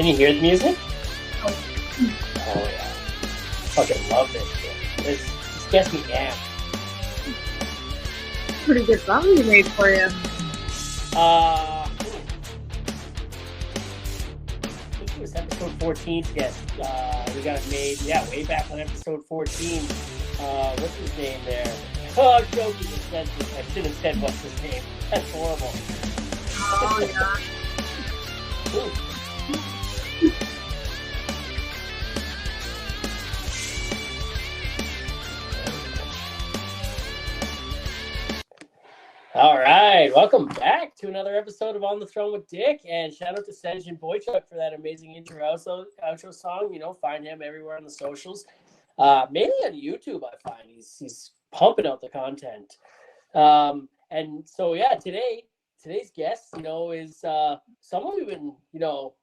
Can you hear the music? Oh. Oh yeah. Fucking love this shit. This gets me amped. Pretty good song you made for you. I think it was episode 14. Yes, we got it made. Yeah, way back on episode 14. What's his name there? Oh, I'm joking. I should have said what's his name. That's horrible. Oh yeah. Ooh. All right, welcome back to another episode of On the Throne with Dick, and shout out to Sedge Boychuk for that amazing intro outro song. You know, find him everywhere on the socials, mainly on YouTube. I find he's pumping out the content, and so yeah, today's guest, you know, is someone we've been, you know,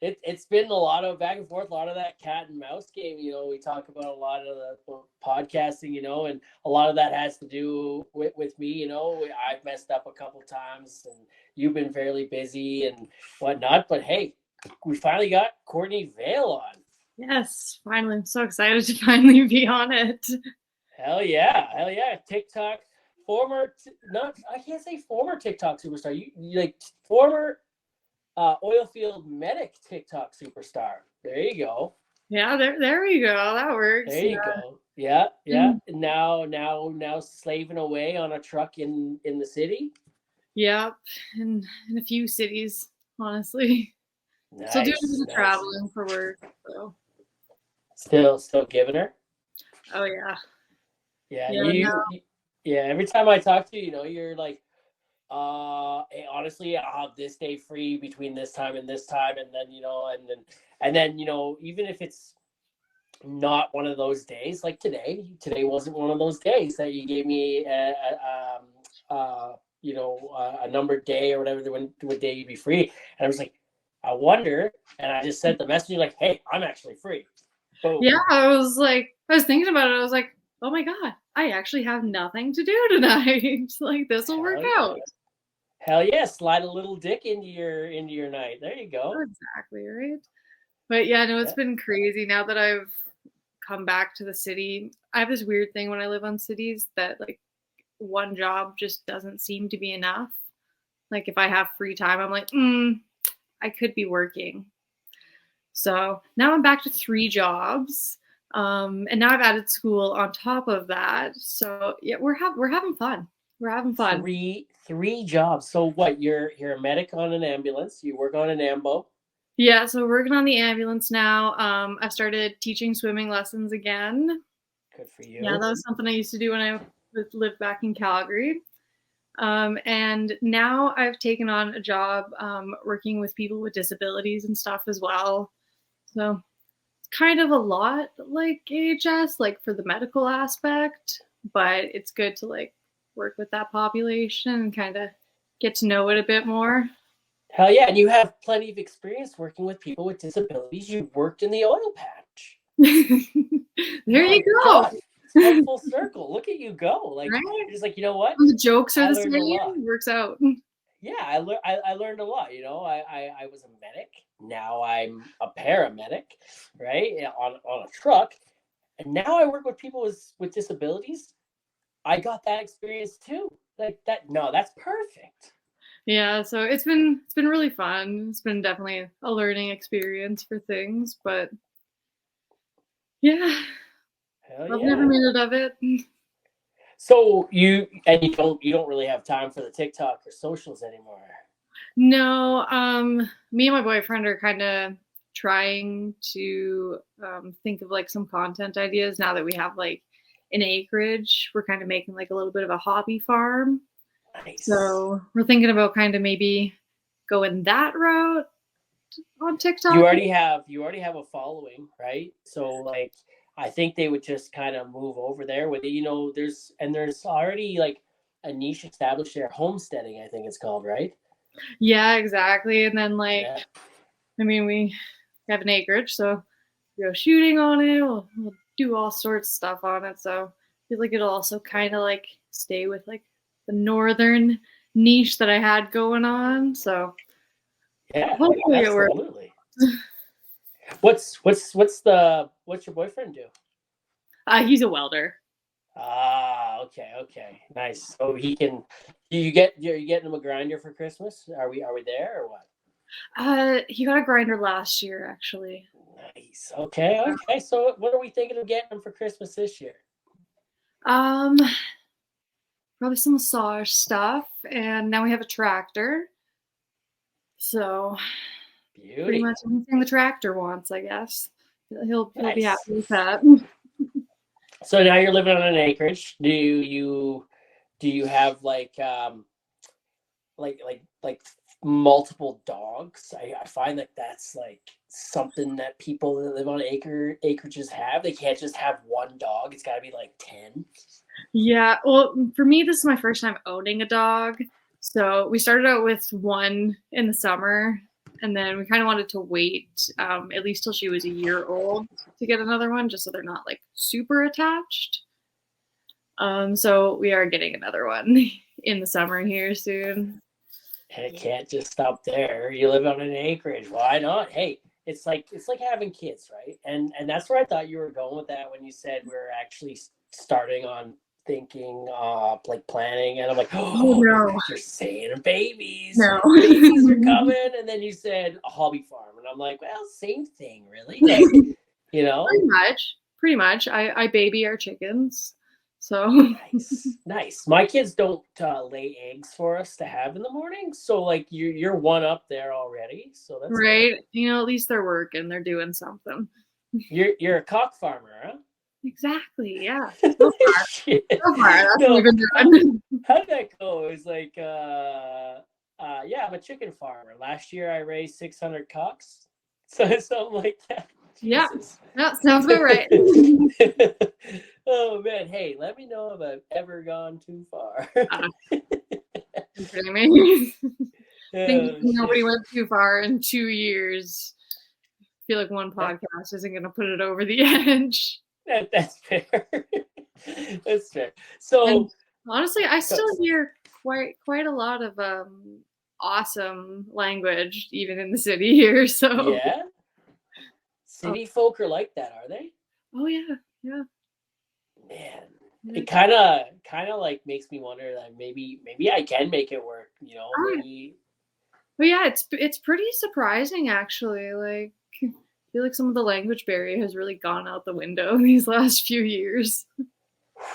it's been a lot of back and forth, a lot of that cat and mouse game. You know, we talk about a lot of the podcasting, you know, and a lot of that has to do with me. You know, I've messed up a couple times, and you've been fairly busy and whatnot. But hey, we finally got Courtney Vale on. Yes, finally. I'm so excited to finally be on it. Hell yeah! TikTok I can't say former TikTok superstar. You like former oilfield medic TikTok superstar. There you go. Yeah, there we go. That works. There you go. Yeah. Now slaving away on a truck in the city. Yep, in a few cities, honestly. Nice, Still doing some traveling for work. So. Still giving her. Oh yeah. Yeah. Every time I talk to you, you know, you're like, hey, honestly, I'll have this day free between this time, and then you know, and then you know, even if it's not one of those days, like today wasn't one of those days that you gave me a numbered day or whatever, what day you'd be free, and I was like, I wonder, and I just sent the message like, hey, I'm actually free. Boom. Yeah, I was thinking about it. I was like, oh my god, I actually have nothing to do tonight. Like this will work out. Hell yeah, slide a little dick into your night. There you go. Exactly, right? But yeah, no, it's been crazy now that I've come back to the city. I have this weird thing when I live on cities that like one job just doesn't seem to be enough. Like if I have free time, I'm like, I could be working. So now I'm back to 3 jobs. And now I've added school on top of that. So yeah, we're having fun. We're having fun. Three jobs. So what? You're a medic on an ambulance. You work on an ambo. Yeah, so working on the ambulance now. I've started teaching swimming lessons again. Good for you. Yeah, that was something I used to do when I lived back in Calgary. And now I've taken on a job working with people with disabilities and stuff as well. So it's kind of a lot like AHS, like for the medical aspect, but it's good to like work with that population and kind of get to know it a bit more. Hell yeah, and you have plenty of experience working with people with disabilities. You've worked in the oil patch. There you go. It's full circle. Look at you go. Like, right? You're just like, you know what? The jokes are the same. It works out. Yeah, I learned a lot. You know, I was a medic. Now I'm a paramedic, right? On a truck. And now I work with people with disabilities. I got that experience too. Like that. No, that's perfect. Yeah, so it's been really fun. It's been definitely a learning experience for things, but yeah, I've never made it of it. So you don't really have time for the TikTok or socials anymore. No, me and my boyfriend are kind of trying to think of like some content ideas now that we have like an acreage. We're kind of making like a little bit of a hobby farm. Nice. So we're thinking about kind of maybe going that route on TikTok. You already have a following, right? So like I think they would just kind of move over there with it. You know, there's already like a niche established there, homesteading, I think it's called, right? Yeah, exactly. And then like I mean, we have an acreage, so we go shooting on it. We'll do all sorts of stuff on it. So I feel like it'll also kind of like stay with like the northern niche that I had going on. So yeah, hopefully it works. What's your boyfriend do? He's a welder. Ah, okay, nice. So he can. You getting him a grinder for Christmas? Are we there or what? He got a grinder last year, actually. Nice. Okay. So what are we thinking of getting him for Christmas this year? Probably some massage stuff, and now we have a tractor. So Beauty. pretty much anything the tractor wants, I guess. He'll be happy with that. So now you're living on an acreage. Do you have like multiple dogs? I find that that's like something that people that live on acreages have. They can't just have one dog. It's got to be like 10. Yeah, well, for me, this is my first time owning a dog. So we started out with one in the summer, and then we kind of wanted to wait at least till she was a year old to get another one, just so they're not like super attached. So we are getting another one in the summer here soon. And it can't just stop there. You live on an acreage. Why not? Hey, it's like having kids, right? And that's where I thought you were going with that when you said we're actually starting on thinking like planning, and I'm like, oh no, you're saying babies. No. Babies are coming, and then you said a hobby farm, and I'm like, well, same thing, really. Like, you know, pretty much. I baby our chickens. So nice. My kids don't lay eggs for us to have in the morning, so like you're one up there already. So that's right. Cool. You know, at least they're working. They're doing something. You're a cock farmer, huh? Exactly. Yeah. So far, that's what we've been doing. How did that go? It was like, yeah, I'm a chicken farmer. Last year I raised 600 cocks, so something like that. Yeah, that sounds about right. Oh man, hey, let me know if I've ever gone too far. You kidding me? I think nobody went too far in 2 years. I feel like one podcast isn't going to put it over the edge. That's fair. That's fair. So and honestly, I still hear quite a lot of awesome language, even in the city here. So yeah, city folk are like that, are they? Oh yeah. Man, it kind of like makes me wonder that maybe I can make it work. You know, maybe. But yeah, it's pretty surprising actually. Like, I feel like some of the language barrier has really gone out the window these last few years.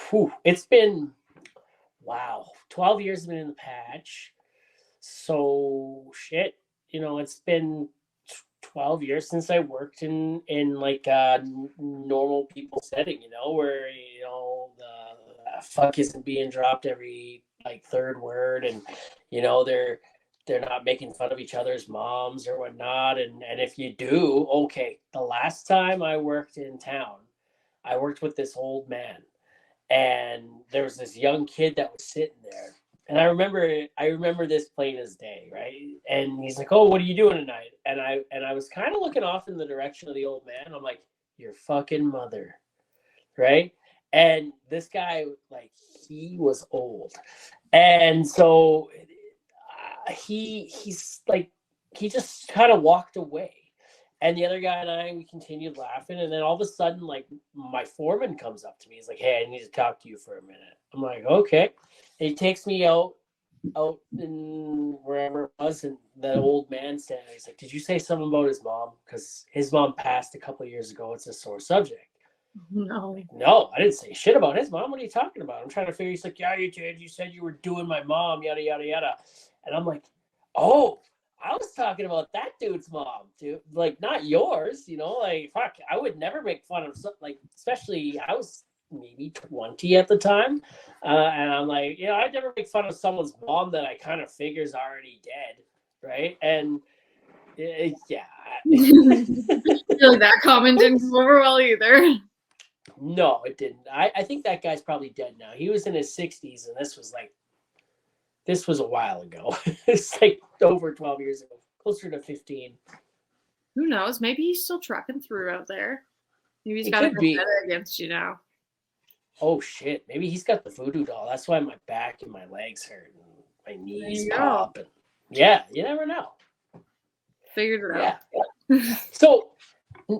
Whew. It's been 12 years have been in the patch. So shit, you know, it's been 12 years since I worked in like a normal people setting, you know, where, you know, the fuck isn't being dropped every like third word, and, you know, they're not making fun of each other's moms or whatnot. And if you do, okay, the last time I worked in town, I worked with this old man, and there was this young kid that was sitting there. And I remember this plain as day, right? And he's like, "Oh, what are you doing tonight?" And I was kind of looking off in the direction of the old man. I'm like, "Your fucking mother," right? And this guy, like, he was old, and so he's like, he just kind of walked away. And the other guy and I, we continued laughing. And then all of a sudden, like, my foreman comes up to me. He's like, "Hey, I need to talk to you for a minute." I'm like, "Okay." And he takes me out in wherever it was, and that old man standing there, he's like, "Did you say something about his mom? Because his mom passed a couple of years ago. It's a sore subject." No. Like, no, I didn't say shit about his mom. What are you talking about? I'm trying to figure. He's like, "Yeah, you did. You said you were doing my mom, yada, yada, yada." And I'm like, "Oh, I was talking about that dude's mom, dude. Like, not yours, you know, like, fuck, I would never make fun of something, like, especially I was maybe 20 at the time. And I'm like, you know, I'd never make fun of someone's mom that I kind of figure is already dead. Right. And yeah. I feel like that comment didn't go over well either. No, it didn't. I think that guy's probably dead now. He was in his 60s, and this was a while ago. It's like over 12 years ago, closer to 15. Who knows? Maybe he's still trucking through out there. Maybe he's got a vendetta against you now. Oh shit! Maybe he's got the voodoo doll. That's why my back and my legs hurt, and my knees pop. And yeah, you never know. Figured it out. Yeah. So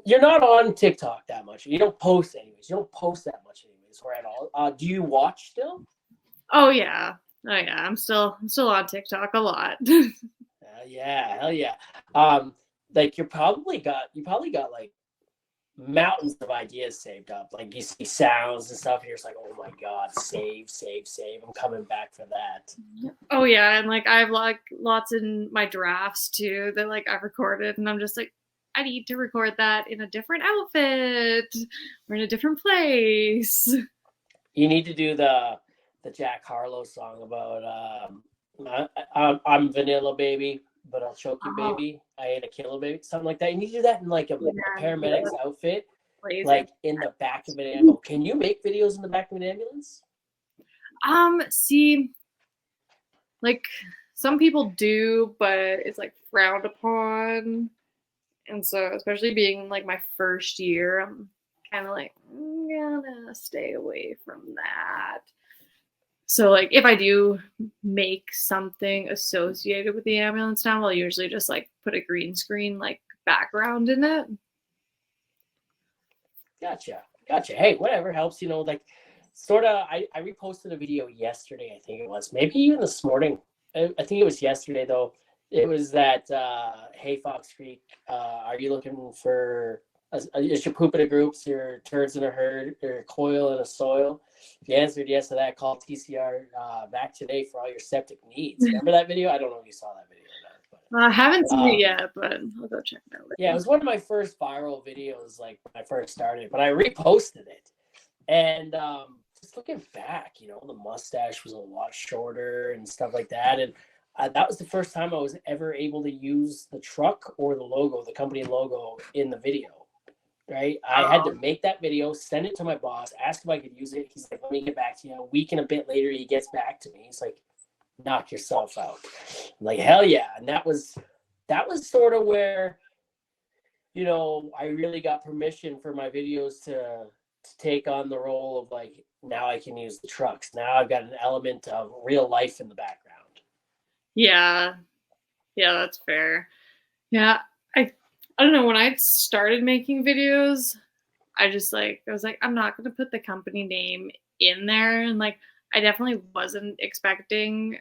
You're not on TikTok that much. You don't post anyways. You don't post that much anyways, or at all. Do you watch still? Oh yeah. I'm still on TikTok a lot. Yeah, hell yeah. Like you probably got like mountains of ideas saved up. Like you see sounds and stuff, and you're just like, oh my god, save. I'm coming back for that. Oh yeah, and like I have like lots in my drafts too that like I've recorded, and I'm just like, I need to record that in a different outfit or in a different place. You need to do the Jack Harlow song about I'm vanilla baby, but I'll choke you baby. I ain't a killer baby, something like that. You need to do that in like a paramedic's outfit, like in the back of an ambulance. Can you make videos in the back of an ambulance? See, like some people do, but it's like frowned upon. And so, especially being like my first year, I'm kind of like, I'm gonna stay away from that. So, like, if I do make something associated with the ambulance now, I'll usually just like put a green screen like background in it. Gotcha. Hey, whatever helps, like sort of. I reposted a video yesterday, I think it was, maybe even this morning. I think it was yesterday though. It was that, hey, Fox Creek, are you looking for, is your poop in a group, your turds in a herd, or coil in a soil? If you answered yes to that, call TCR back today for all your septic needs. Remember that video? I don't know if you saw that video or not. But, I haven't seen it yet, but I'll go check it out later. Yeah, it was one of my first viral videos, like when I first started, but I reposted it. And just looking back, the mustache was a lot shorter and stuff like that. And that was the first time I was ever able to use the truck or the logo, the company logo in the video, right? I had to make that video, send it to my boss, ask if I could use it. He's like, let me get back to you. A week and a bit later, he gets back to me. He's like, knock yourself out. I'm like, hell yeah. And that was sort of where, I really got permission for my videos to take on the role of like, now I can use the trucks. Now I've got an element of real life in the background. Yeah, that's fair. Yeah, I don't know, when I started making videos, I was like, I'm not going to put the company name in there. And like, I definitely wasn't expecting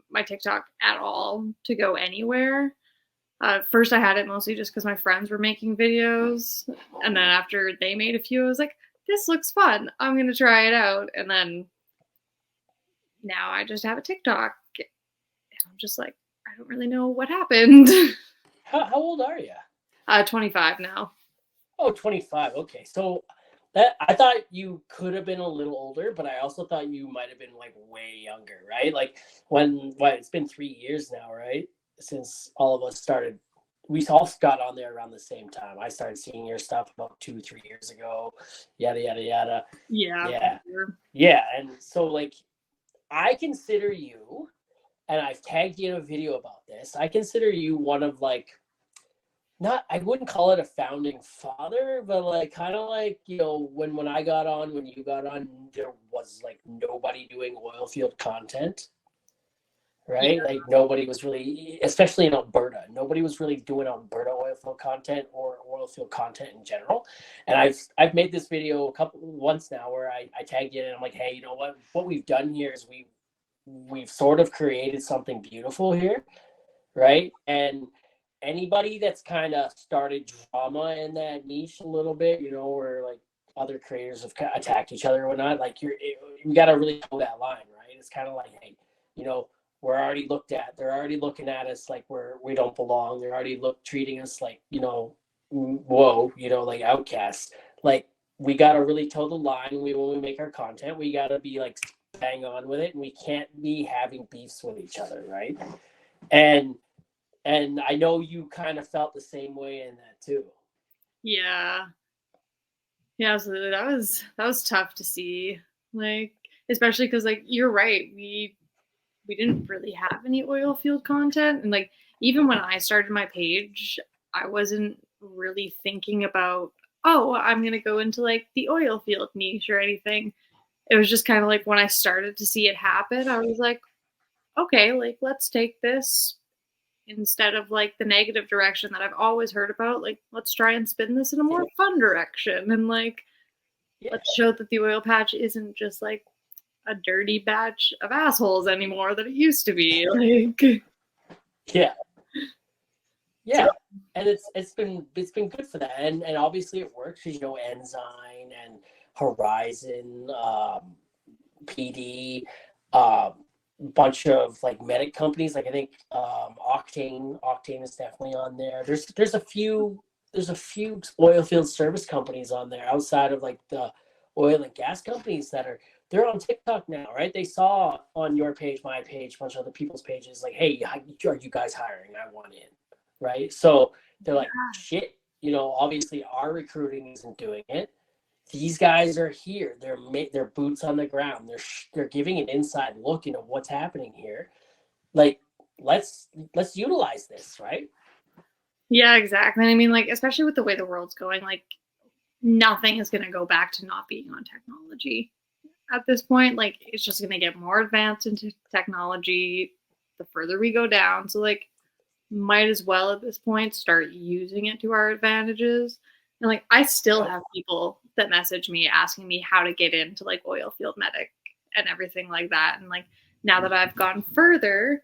my TikTok at all to go anywhere. First, I had it mostly just because my friends were making videos. And then after they made a few, I was like, this looks fun. I'm going to try it out. And then now I just have a TikTok. And I'm just like, I don't really know what happened. How old are you? 25 now. Oh, 25. Okay. So that, I thought you could have been a little older, but I also thought you might have been like way younger, right? Like it's been 3 years now, right? Since all of us started, we all got on there around the same time. I started seeing your stuff about 2-3 years ago, yada, yada, yada. Yeah. Sure. Yeah. And so like, I consider you, and I've tagged you in a video about this, I consider you one of like, I wouldn't call it a founding father, but like kind of like, when I got on, when you got on, there was like nobody doing oil field content, right? Yeah. Like nobody was really, especially in Alberta, nobody was really doing Alberta oil field content or oil field content in general. And I've made this video once now where I tagged you in and I'm like, hey, you know what we've done here is we've sort of created something beautiful here, right? And anybody that's kind of started drama in that niche a little bit, where like other creators have attacked each other or whatnot, like you got to really know that line, right? It's kind of like, hey, we're already looked at. They're already looking at us like we don't belong. They're already treating us like, whoa, like outcasts. Like we got to really toe the line when we make our content. We got to be like bang on with it, and we can't be having beefs with each other, right? And I know you kind of felt the same way in that too. Yeah, so that was tough to see, like, especially because like you're right, we didn't really have any oil field content, and like even when I started my page, I wasn't really thinking about, oh, I'm gonna go into like the oil field niche or anything. It was just kind of like when I started to see it happen, I was like, okay, like let's take this instead of like the negative direction that I've always heard about. Like, let's try and spin this in a more fun direction, and like, let's show that the oil patch isn't just like a dirty batch of assholes anymore that it used to be. Like, yeah, and it's been good for that, and obviously it works because Ensign and Horizon, PD, bunch of like medic companies. Like I think Octane is definitely on there. There's a few oil field service companies on there outside of like the oil and gas companies they're on TikTok now, right? They saw on your page, my page, a bunch of other people's pages, like, hey, are you guys hiring? I want in, right? So they're like, shit, obviously our recruiting isn't doing it. These guys are here. They're boots on the ground. They're giving an inside look into what's happening here. Like, let's utilize this, right? Yeah, exactly. I mean, like, especially with the way the world's going, like, nothing is going to go back to not being on technology at this point. Like, it's just going to get more advanced into technology the further we go down. So, like, might as well at this point start using it to our advantages. And like, I still have people that message me asking me how to get into like oil field medic and everything like that. And like, now that I've gone further,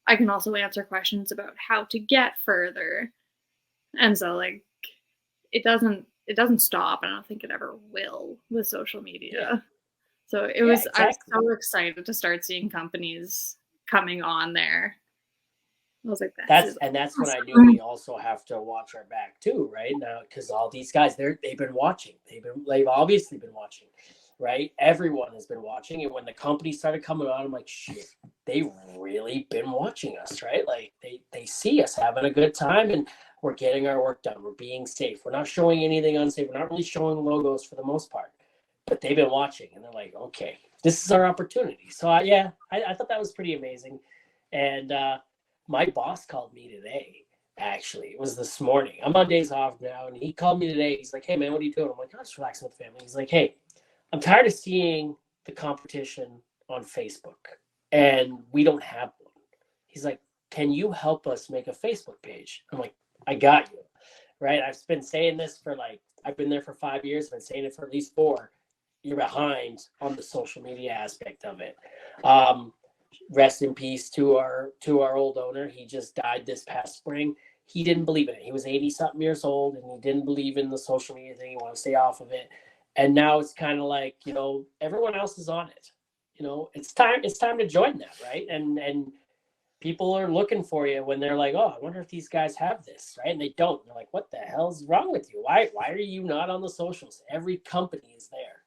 I can also answer questions about how to get further. And so like, it doesn't stop. I don't think it ever will with social media. So I was so excited to start seeing companies coming on there. I was like, that's when I knew we also have to watch our back too, right? Now, because all these guys, they've been watching. They've obviously been watching, right? Everyone has been watching, and when the company started coming on, I'm like, shit, they've really been watching us, right? Like they see us having a good time, and we're getting our work done. We're being safe. We're not showing anything unsafe. We're not really showing logos for the most part, but they've been watching, and they're like, okay, this is our opportunity. So I thought that was pretty amazing, and my boss called me today. Actually, it was this morning. I'm on days off now, and he called me today. He's like, hey, man, what are you doing? I'm like, I'm just relaxing with the family. He's like, hey, I'm tired of seeing the competition on Facebook, and we don't have one. He's like, can you help us make a Facebook page? I'm like, I got you, right? I've been saying this I've been there for 5 years. I've been saying it for at least 4. You're behind on the social media aspect of it. Rest in peace to our old owner. He just died this past spring. He didn't believe in it. He was 80-something years old, and he didn't believe in the social media thing. He wanted to stay off of it. And now it's kind of like, everyone else is on it. It's time to join that, right? And people are looking for you when they're like, oh, I wonder if these guys have this, right? And they don't. They're like, what the hell's wrong with you? Why are you not on the socials? Every company is there.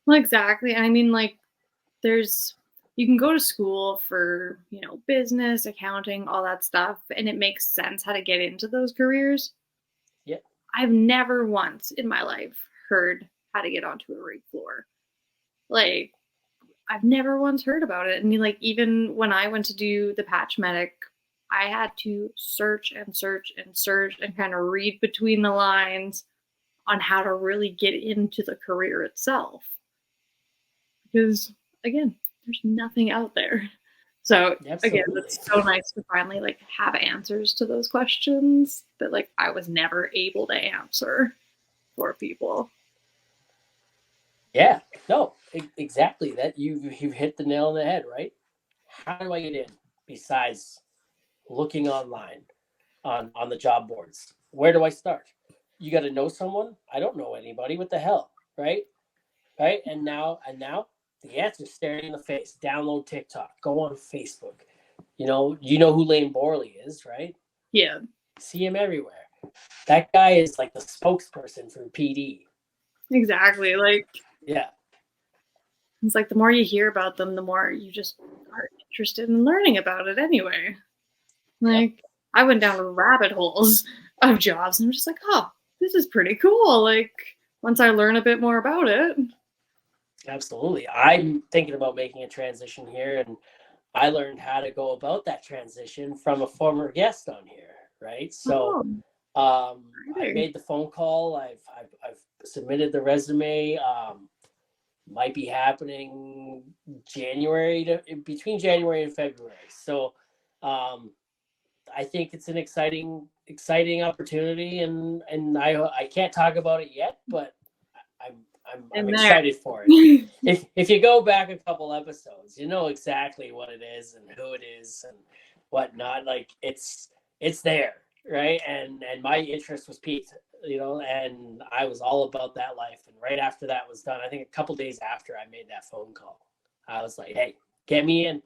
Well, exactly. I mean, like, you can go to school for, business, accounting, all that stuff, and it makes sense how to get into those careers. Yeah. I've never once in my life heard how to get onto a rig floor. Like, I've never once heard about it. And like, even when I went to do the patch medic, I had to search and search and search and kind of read between the lines on how to really get into the career itself. Because again, there's nothing out there. So again, it's so nice to finally like have answers to those questions that like I was never able to answer for people. Yeah, no, exactly. That you've hit the nail on the head, right? How do I get in besides looking online on the job boards? Where do I start? You got to know someone. I don't know anybody. What the hell, right? Right? And now the answer's staring in the face. Download TikTok. Go on Facebook. You know who Lane Borley is, right? Yeah. See him everywhere. That guy is like the spokesperson for PD. Exactly. Like, yeah. It's like the more you hear about them, the more you just are interested in learning about it anyway. Like, I went down rabbit holes of jobs and I'm just like, oh, this is pretty cool. Like, once I learn a bit more about it. Absolutely. I'm thinking about making a transition here, and I learned how to go about that transition from a former guest on here, right? So I made the phone call. I've submitted the resume. Might be happening between January and February. So I think it's an exciting opportunity, and I can't talk about it yet, but I'm excited for it. If you go back a couple episodes, you know exactly what it is and who it is and whatnot. Like it's there, right? And my interest was piqued, and I was all about that life. And right after that was done, I think a couple days after I made that phone call, I was like, hey, get me in.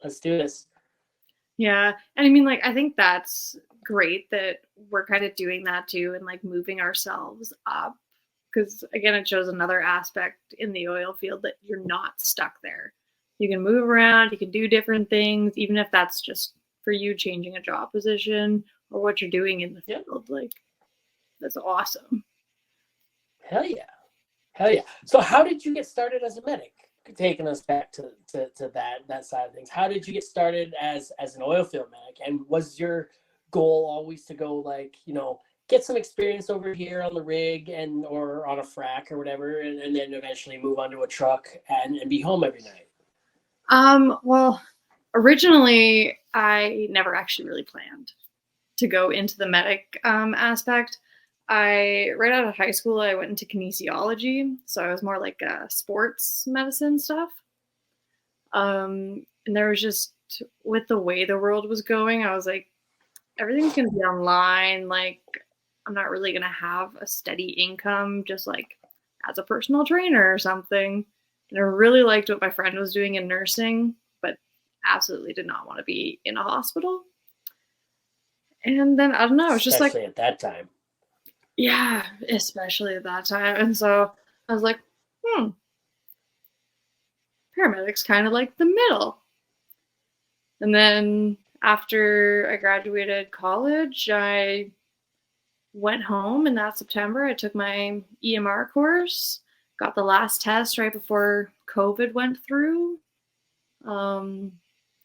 Let's do this. Yeah. And I mean, like, I think that's great that we're kind of doing that too and like moving ourselves up. Because again, it shows another aspect in the oil field that you're not stuck there. You can move around, you can do different things, even if that's just for you changing a job position or what you're doing in the field. Like, that's awesome. Hell yeah. So how did you get started as a medic? Taking us back to that side of things. How did you get started as an oil field medic? And was your goal always to go like, get some experience over here on the rig or on a frac or whatever, and then eventually move onto a truck and be home every night? Well, originally I never actually really planned to go into the medic aspect. Right out of high school, I went into kinesiology, so I was more like sports medicine stuff. And there was just, with the way the world was going, I was like, everything's going to be online. Like, I'm not really going to have a steady income just like as a personal trainer or something. And I really liked what my friend was doing in nursing, but absolutely did not want to be in a hospital. And then, I don't know, it was just like... Especially at that time. Yeah, especially at that time. And so I was like, paramedics kind of like the middle. And then after I graduated college, I went home, and that September I took my EMR course, got the last test right before COVID went through. And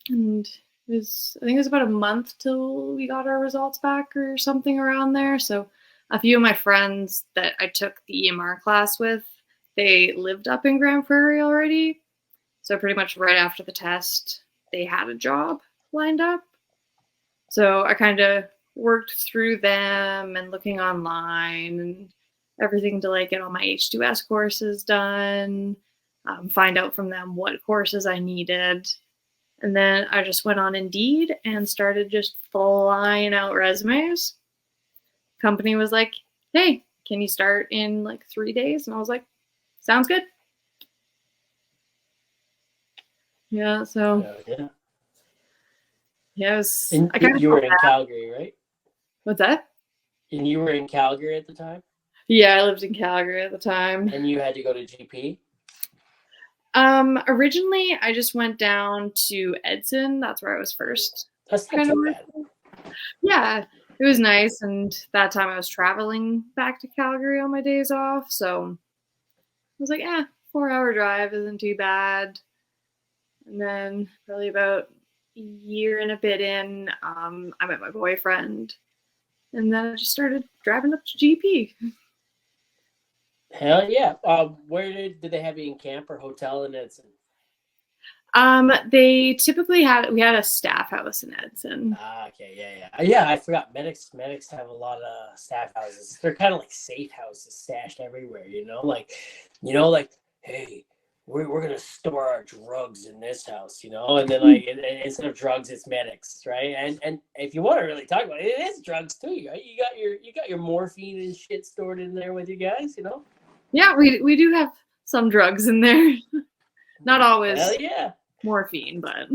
I think it was about a month till we got our results back or something around there. So a few of my friends that I took the EMR class with, they lived up in Grand Prairie already. So pretty much right after the test, they had a job lined up. So I kind of worked through them and looking online and everything to like get all my H2S courses done, find out from them what courses I needed. And then I just went on Indeed and started just flying out resumes. Company was like, hey, can you start in like 3 days? And I was like, sounds good. Yeah, so yeah, it was... you were in Calgary, right? What's that? And you were in Calgary at the time? Yeah, I lived in Calgary at the time. And you had to go to GP? Originally I just went down to Edson. That's where I was first. That's not too bad. Yeah, it was nice. And that time I was traveling back to Calgary on my days off. So I was like, 4-hour drive isn't too bad. And then probably about a year and a bit in, I met my boyfriend. And then I just started driving up to GP. Hell yeah. Where did they have you in camp or hotel in Edson? They typically we had a staff house in Edson. Okay, yeah. Yeah, I forgot. Medics have a lot of staff houses. They're kind of like safe houses stashed everywhere, like, hey, we're gonna store our drugs in this house, and then like instead of drugs, it's medics, right? And if you want to really talk about it, it is drugs too, right? You got your morphine and shit stored in there with you guys, Yeah, we do have some drugs in there. Not always. Hell yeah. Morphine, but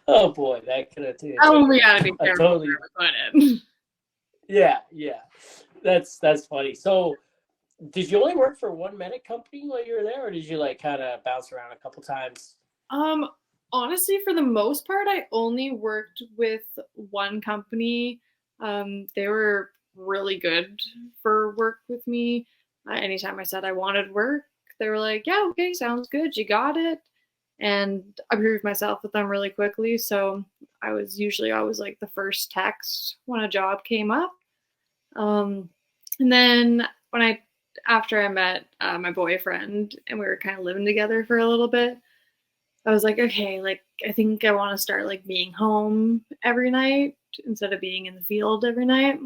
oh boy, that could have taken. Oh, we gotta be careful. Totally. Yeah, that's funny. So, did you only work for one medic company while you were there, or did you like kind of bounce around a couple times? Honestly, for the most part, I only worked with one company. They were really good for work with me. Anytime I said I wanted work, they were like, yeah, okay, sounds good. You got it. And I proved myself with them really quickly. So I was usually always like the first text when a job came up. And then after I met my boyfriend and we were kind of living together for a little bit, I was like, okay, like I think I want to start like being home every night instead of being in the field every night.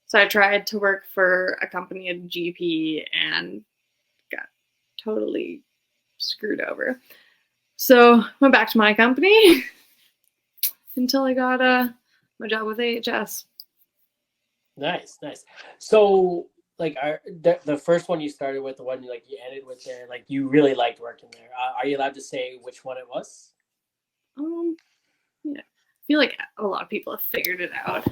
So I tried to work for a company at GP and got totally screwed over. So went back to my company until I got my job with AHS. Nice. So, like, the first one you started with, the one you ended with there, like, you really liked working there. Are you allowed to say which one it was? Yeah, I feel like a lot of people have figured it out.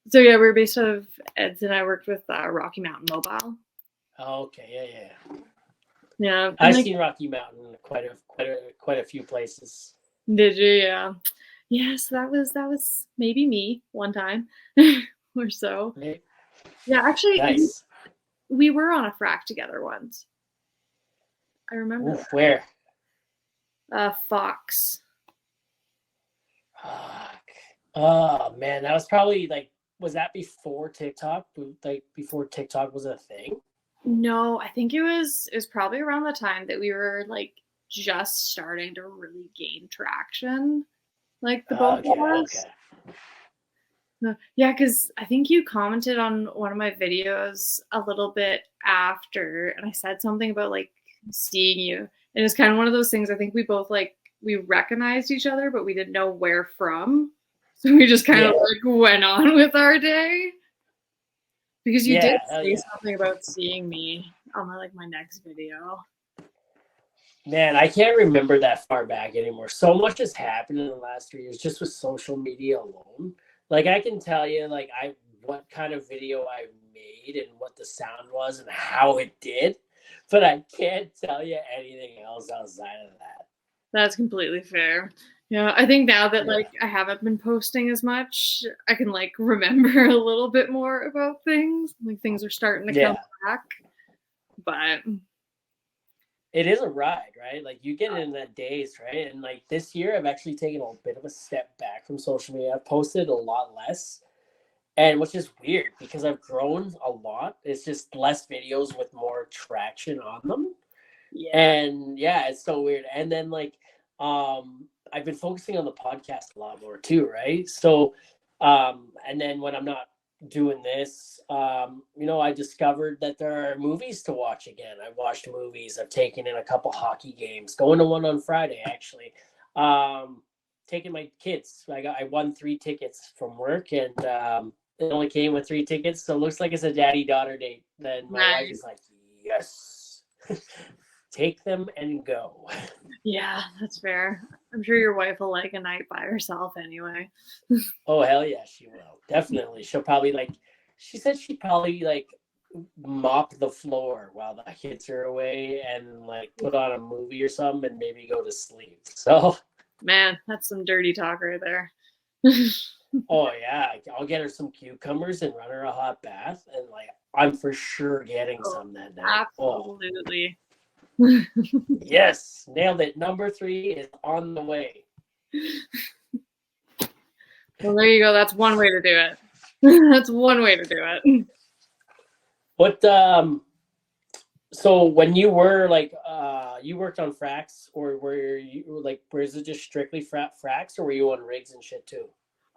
So yeah, we're based out of Edson. I worked with Rocky Mountain Mobile. Oh, okay, yeah. Yeah, I've seen Rocky Mountain quite a few places. Did you? Yeah. Yeah, so that was maybe me one time or so. Right. Yeah, actually, Nice. we were on a frac together once. I remember Oof, that. where? Fox. Fuck. Oh man, that was probably like, was that before TikTok? Like before TikTok was a thing? No, I think it was probably around the time that we were like just starting to really gain traction, like the both of us. Yeah, because I think you commented on one of my videos a little bit after, and I said something about like seeing you. And it's kind of one of those things I think we both like we recognized each other, but we didn't know where from. So we just kind of like went on with our day. Because you did say something about seeing me on my next video. Man, I can't remember that far back anymore. So much has happened in the last 3 years just with social media alone. Like I can tell you what kind of video I made and what the sound was and how it did, but I can't tell you anything else outside of that. That's completely fair. Yeah, I think now that like I haven't been posting as much, I can like remember a little bit more about things. Like things are starting to come back. But it is a ride, right? Like you get in that daze, right? And like this year I've actually taken a bit of a step back from social media. I've posted a lot less. And which is weird because I've grown a lot. It's just less videos with more traction on them. Yeah. And yeah, it's so weird. And then I've been focusing on the podcast a lot more too, right? So and then when I'm not doing this, I discovered that there are movies to watch again. I've watched movies, I've taken in a couple hockey games, going to one on Friday actually. Taking my kids. I won 3 tickets from work and it only came with 3 tickets, so it looks like it's a daddy-daughter date. Then my wife is like, yes. Take them and go. Yeah, that's fair. I'm sure your wife will like a night by herself anyway. Oh, hell yeah, she will. Definitely. She'll probably she said she'd probably mop the floor while the kids are away and put on a movie or something and maybe go to sleep. So, man, that's some dirty talk right there. Oh yeah, I'll get her some cucumbers and run her a hot bath, and I'm for sure getting some that night. Absolutely. Yes, nailed it. Number 3 is on the way. Well, there you go. That's one way to do it. That's one way to do it. What so when you were you worked on fracs, or were you was it just strictly fracs, or were you on rigs and shit too?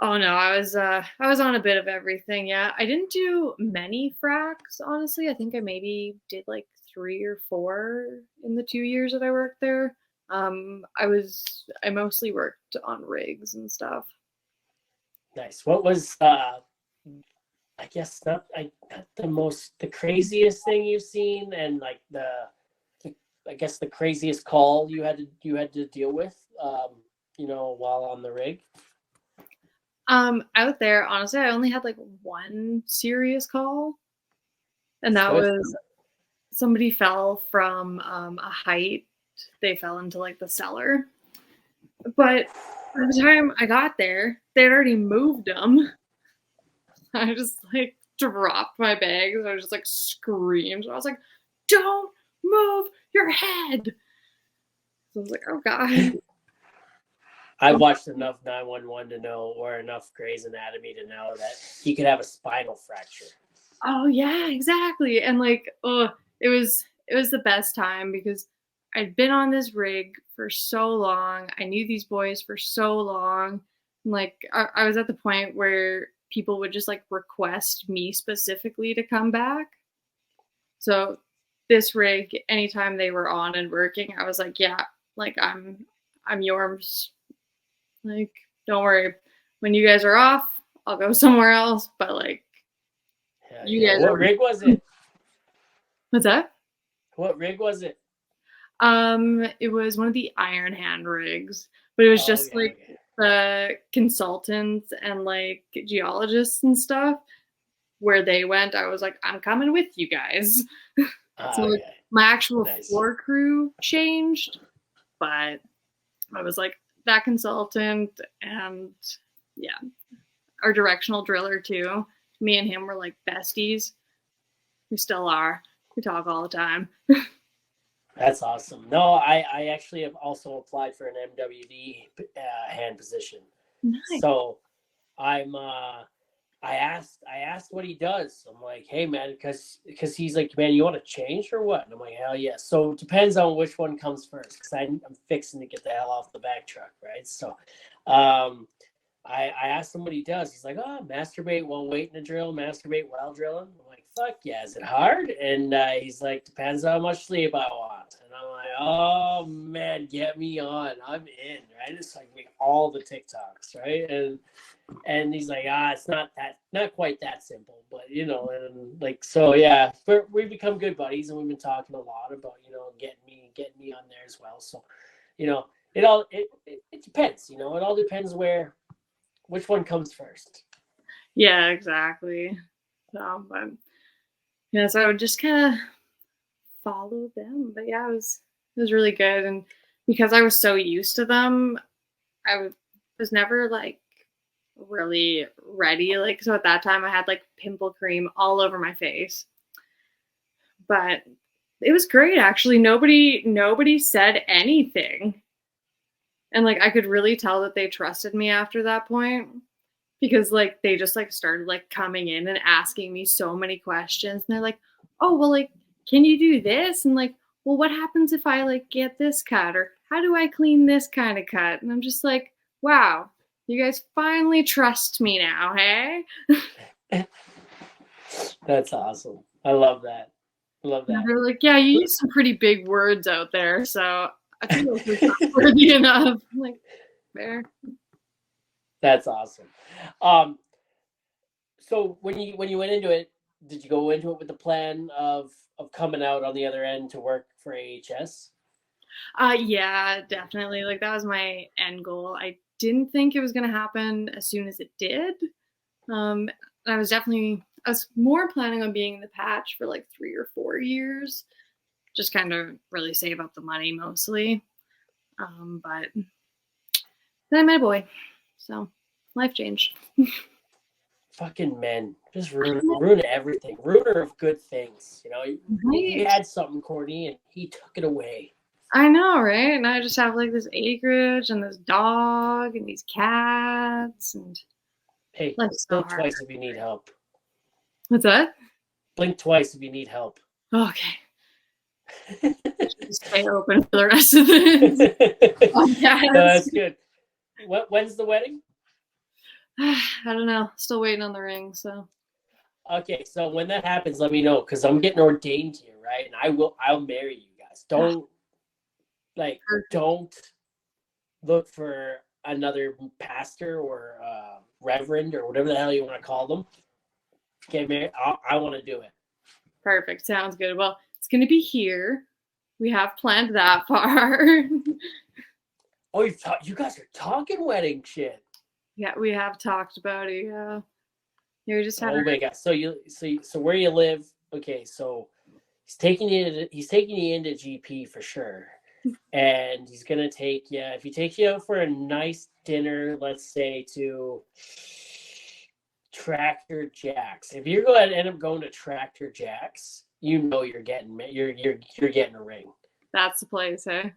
Oh no, I was on a bit of everything. Yeah, I didn't do many fracs, honestly. I think I maybe did 3 or 4 in the 2 years that I worked there. I mostly worked on rigs and stuff. Nice. What was I guess not the craziest thing you've seen, and I guess the craziest call you had to deal with while on the rig? Out there, honestly, I only had one serious call, and that was somebody fell from a height. They fell into the cellar, but by the time I got there, they'd already moved them. I just dropped my bags. I just screamed. I was like, "Don't move your head!" So I was like, "Oh God." I watched enough 911 to know, or enough Grey's Anatomy to know that he could have a spinal fracture. Oh yeah, exactly. And it was the best time because I'd been on this rig for so long. I knew these boys for so long. Like I was at the point where people would just like request me specifically to come back. So this rig, anytime they were on and working, I was like, yeah, like I'm yours. Like, don't worry. When you guys are off, I'll go somewhere else. But like, you guys. What rig was it? What's that? What rig was it? It was one of the Iron Hand rigs, but it was just the consultants and like geologists and stuff. Where they went, I was like, I'm coming with you guys. So my actual floor crew changed, but I was like that consultant and yeah, our directional driller too. Me and him were like besties. We still are. We talk all the time. That's awesome. No, I actually have also applied for an MWD hand position. Nice. So I'm I asked what he does. I'm like, hey man, because he's like, man, you want to change or what? And I'm like, hell yeah. So it depends on which one comes first, because I'm fixing to get the hell off the back truck, right? So I asked him what he does. He's like, oh, masturbate while waiting to drill, masturbate while drilling. I'm like, fuck yeah, is it hard? And he's like, depends on how much sleep I want. And I'm like, oh man, get me on. I'm in, right? It's like make all the TikToks, right? And he's like, it's not quite that simple, but you know, and like, so yeah, we've become good buddies, and we've been talking a lot about, you know, getting me on there as well. So, you know, it depends, you know, it all depends which one comes first. Yeah, exactly. So, but yeah, so I would just kind of follow them. But yeah, it was really good, and because I was so used to them, I was never like really ready. Like, so at that time I had like pimple cream all over my face, but it was great actually. Nobody said anything, and like I could really tell that they trusted me after that point, because like they just like started like coming in and asking me so many questions, and they're like, oh well, like, can you do this? And like, well, what happens if I like get this cut, or how do I clean this kind of cut? And I'm just like, wow, you guys finally trust me now, hey? That's awesome. I love that. And they're like, yeah, you use some pretty big words out there, so I feel like we're trustworthy enough. I'm like, fair. That's awesome. So when you went into it, did you go into it with the plan of coming out on the other end to work for AHS? Yeah, definitely. Like that was my end goal. I didn't think it was going to happen as soon as it did. I was more planning on being in the patch for like 3 or 4 years, just kind of really save up the money mostly. But then I met a boy, so life changed. Fucking men just ruin everything. Ruiner of good things, you know. You had something, Courtney, and he took it away. I know, right? And I just have like this acreage and this dog and these cats and. Hey, blink twice if you need help. What's that? Blink twice if you need help. Okay. Just stay open for the rest of it. No, that's good. When's the wedding? I don't know. Still waiting on the ring. So. Okay, so when that happens, let me know, because I'm getting ordained here, right? And I'll marry you guys. Don't look for another pastor or reverend or whatever the hell you want to call them. Get married. I want to do it. Perfect. Sounds good. Well, it's going to be here. We have planned that far. Oh, you guys are talking wedding shit. Yeah, we have talked about it. Yeah. We just had. Oh my god. So where you live? Okay, so he's taking you into GP for sure. And he's gonna take you, if he takes you out for a nice dinner, let's say to Tractor Jack's. If you're going to end up going to Tractor Jack's, you know you're getting a ring. That's the place, eh?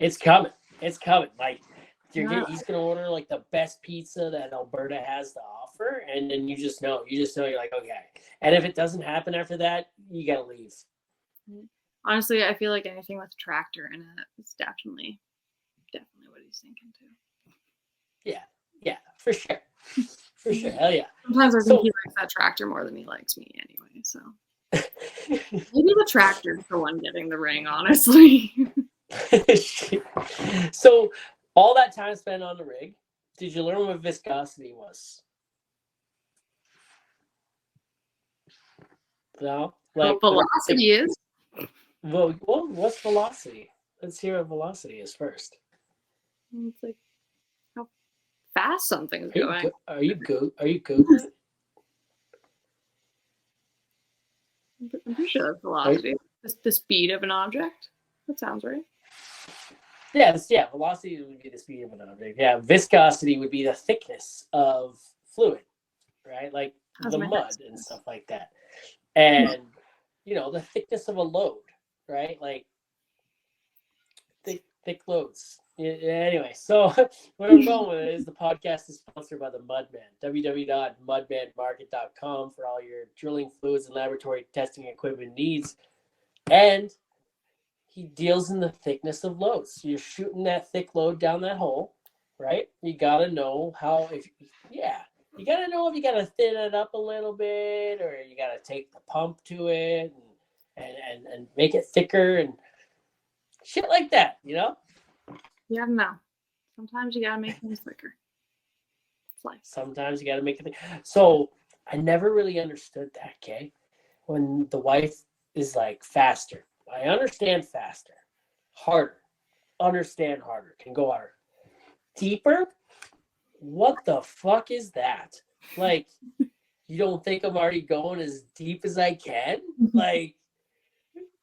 It's coming. Like he's gonna order like the best pizza that Alberta has to offer, and then you just know you're like, okay. And if it doesn't happen after that, you gotta leave. Honestly, I feel like anything with tractor in it is definitely what he's thinking too. Yeah, for sure. For sure. Hell yeah. Sometimes I think he likes that tractor more than he likes me anyway, so. Maybe the tractor's the one getting the ring, honestly. So, all that time spent on the rig, did you learn what viscosity was? No? Like velocity is? Well, what's velocity? Let's hear what velocity is first. It's like how fast something's going. Are you Googling? I'm pretty sure that's velocity. The speed of an object. That sounds right. Yeah, velocity would be the speed of an object. Yeah, viscosity would be the thickness of fluid, right? Like the mud and stuff like that. And, the thickness of a load, right? Like thick loads. Anyway, so where I'm going with it is the podcast is sponsored by the Mudman, www.mudmanmarket.com for all your drilling fluids and laboratory testing equipment needs. And he deals in the thickness of loads. So you're shooting that thick load down that hole, right? You got to know you got to know if you got to thin it up a little bit or you got to take the pump to it and make it thicker and shit like that, Yeah, no. Sometimes you got to make things thicker. It's life. Sometimes you got to make it. So I never really understood that, okay? When the wife is like faster. I understand faster. Harder. Understand harder. Can go harder. Deeper? What the fuck is that? Like, you don't think I'm already going as deep as I can? Like,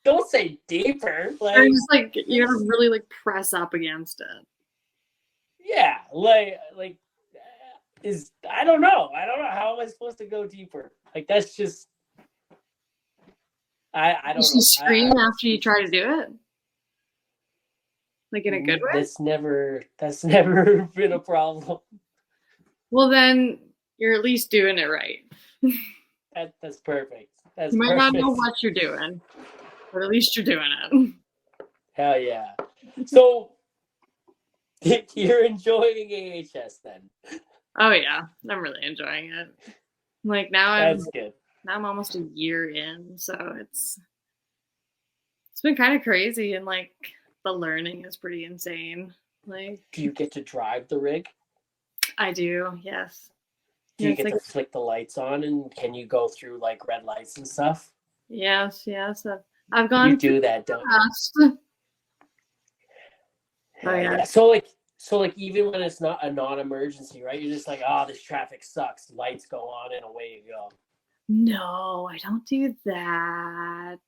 don't say deeper. Like, just like you gotta really like press up against it. Yeah, like I don't know. How am I supposed to go deeper? Like that's just I don't know. You scream after you try to do it? Like in a good way? That's never been a problem. Well, then you're at least doing it right. That's perfect. You might not know what you're doing, but at least you're doing it. Hell yeah. So you're enjoying AHS then? Oh yeah, I'm really enjoying it. Like now That's good. Now I'm almost a year in, so it's been kind of crazy, and like the learning is pretty insane. Like, do you get to drive the rig? I do, yes. Do you get to flick the lights on, and can you go through like red lights and stuff? Yes. I've gone. You do that, don't you? Oh yeah. So like even when it's not a non-emergency, right? You're just like, oh, this traffic sucks. Lights go on and away you go. No, I don't do that.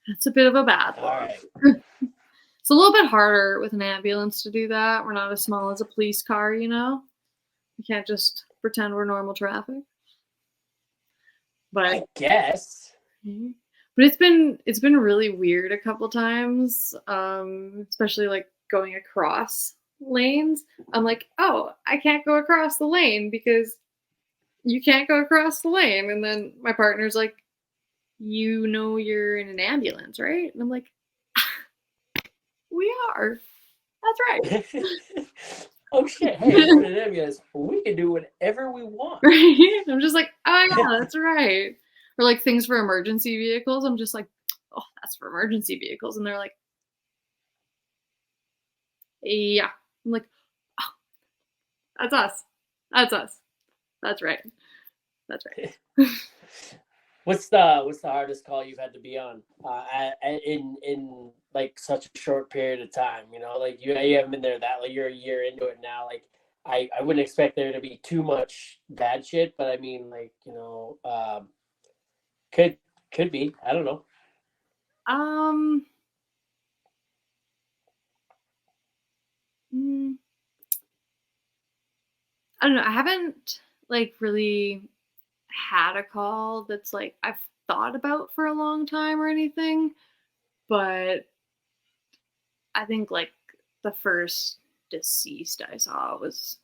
That's a bit of a bad one. All right. It's a little bit harder with an ambulance to do that. We're not as small as a police car, You can't just pretend we're normal traffic. But I guess. But it's been really weird a couple times, especially like going across lanes. I'm like, oh, I can't go across the lane because you can't go across the lane. And then my partner's like, you're in an ambulance, right? And I'm like, we are. That's right. Oh shit! Hey, we're in an ambulance. We can do whatever we want. Right? I'm just like, oh yeah, that's right. Or like things for emergency vehicles. I'm just like, oh, that's for emergency vehicles. And they're like, yeah. I'm like, oh, that's us. That's us. That's right. That's right. What's the hardest call you've had to be on in like such a short period of time? Like you haven't been there that like you're a year into it now. Like I wouldn't expect there to be too much bad shit, but I mean like could be. I don't know. I don't know. I haven't like really had a call that's like I've thought about for a long time or anything, but I think like the first deceased I saw was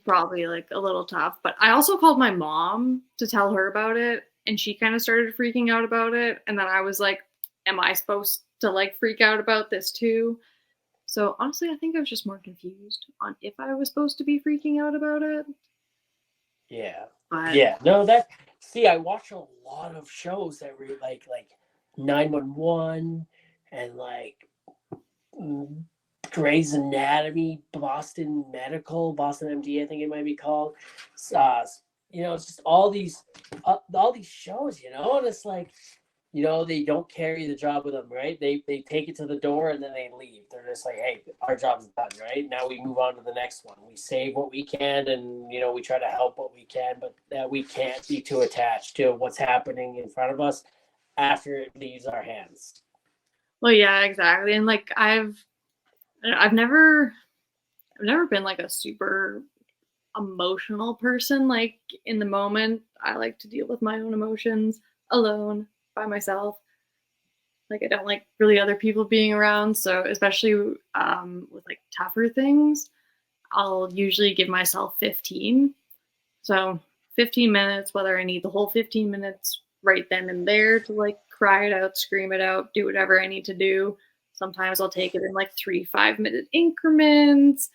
probably like a little tough. But I also called my mom to tell her about it, and she kind of started freaking out about it. And then I was like, am I supposed to like freak out about this too? So honestly, I think I was just more confused on if I was supposed to be freaking out about it. Yeah. But Yeah. No, I watch a lot of shows that were like 911 and like mm, Grey's Anatomy, Boston Medical, Boston MD, I think it might be called. It's just all these shows, and it's like, they don't carry the job with them, right? They take it to the door and then they leave. They're just like, hey, our job's done, right? Now we move on to the next one. We save what we can, and we try to help what we can, but that we can't be too attached to what's happening in front of us after it leaves our hands. well, yeah, exactly. And like I've never been like a super emotional person. Like in the moment, I like to deal with my own emotions alone by myself. Like I don't like really other people being around. So especially with like tougher things, I'll usually give myself 15. So 15 minutes, whether I need the whole 15 minutes right then and there to like cry it out, scream it out, do whatever I need to do. Sometimes I'll take it in like 3 5 minute increments,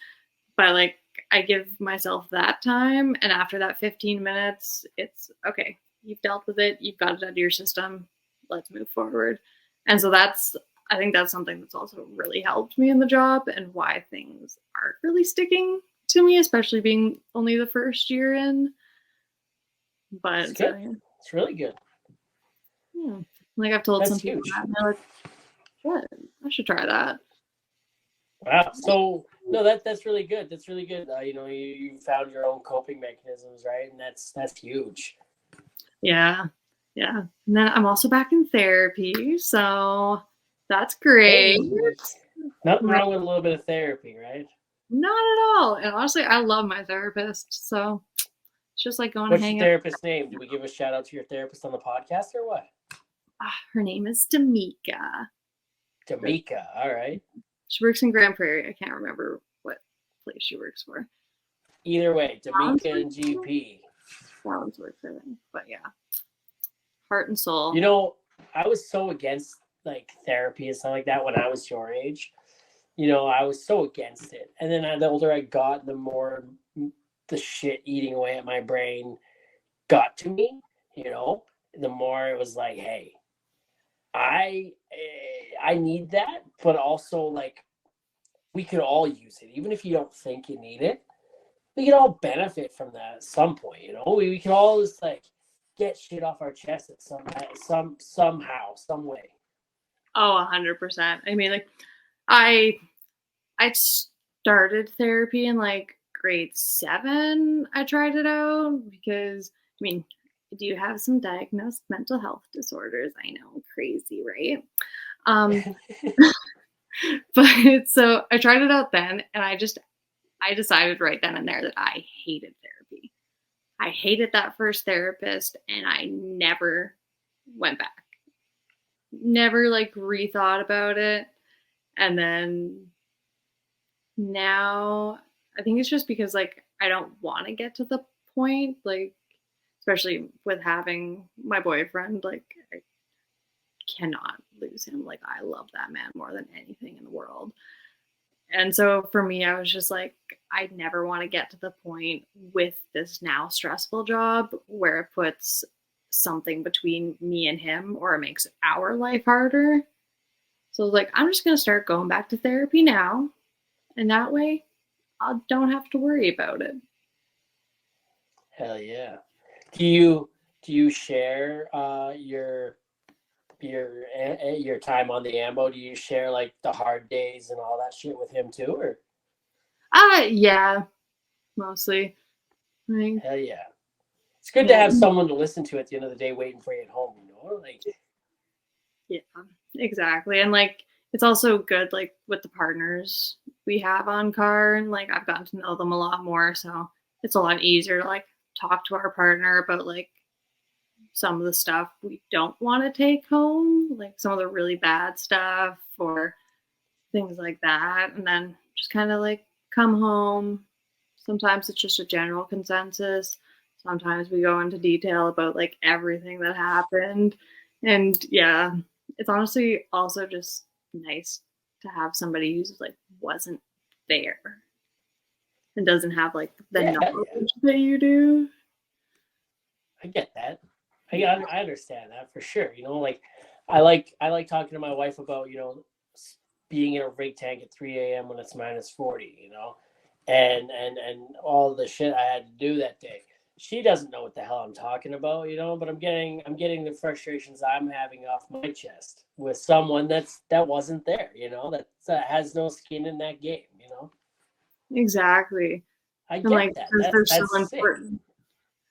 but like I give myself that time. And after that 15 minutes, it's okay. You've dealt with it. You've got it out of your system. Let's move forward. And so I think that's something that's also really helped me in the job and why things aren't really sticking to me, especially being only the first year in. But It's good. It's really good. Yeah, like I've told That's some people huge. that, and they're like, "What? I should try that." Wow. So no, that's really good. That's really good. You found your own coping mechanisms, right? And that's huge. Yeah, yeah. And then I'm also back in therapy, so that's great. Hey, nothing wrong with a little bit of therapy, right? Not at all. And honestly, I love my therapist, so it's just like going to What's your hang out. therapist's name? Do we give a shout out to your therapist on the podcast or what? Her name is Tamika. Jamaica. All right. She works in Grand Prairie. I can't remember what place she works for. Either way, Jamaica and GP. Balance works, I think. But yeah, heart and soul. I was so against like therapy and stuff like that when I was your age. I was so against it. And then the older I got, the more the shit eating away at my brain got to me, the more it was like, hey, I need that, but also like we could all use it. Even if you don't think you need it, we can all benefit from that at some point, we can all just like get shit off our chest at somehow, some way. Oh, 100%. I mean, like I started therapy in like grade 7. I tried it out because I mean, I do have some diagnosed mental health disorders. I know, crazy, right? But so I tried it out then, and I decided right then and there that I hated therapy. I hated that first therapist, and I never went back. Never like rethought about it. And then now I think it's just because like I don't want to get to the point, like especially with having my boyfriend, like I cannot lose him. Like I love that man more than anything in the world. And so for me, I was just like, I never want to get to the point with this now stressful job where it puts something between me and him or it makes our life harder. So I was like, I'm just going to start going back to therapy now. And that way I don't have to worry about it. Hell yeah. Do you share your time on the ammo? Do you share like the hard days and all that shit with him too, or? Yeah, mostly. Hell yeah. It's good to have someone to listen to at the end of the day waiting for you at home, like. Yeah, exactly. And like it's also good like with the partners we have on car, and like I've gotten to know them a lot more, so it's a lot easier to like talk to our partner about like some of the stuff we don't want to take home, like some of the really bad stuff or things like that, and then just kind of like come home. Sometimes it's just a general consensus. sometimes we go into detail about like everything that happened. And yeah, it's honestly also just nice to have somebody who's like wasn't there and doesn't have like the knowledge that you do. I get that. I understand that for sure. You know, like I like talking to my wife about, you know, being in a rig tank at 3 a.m. when it's -40, you know, and all the shit I had to do that day. She doesn't know what the hell I'm talking about, you know, but I'm getting the frustrations I'm having off my chest with someone that wasn't there, you know, that has no skin in that game, you know. Exactly. I And get like that. because they're so That's important, sick.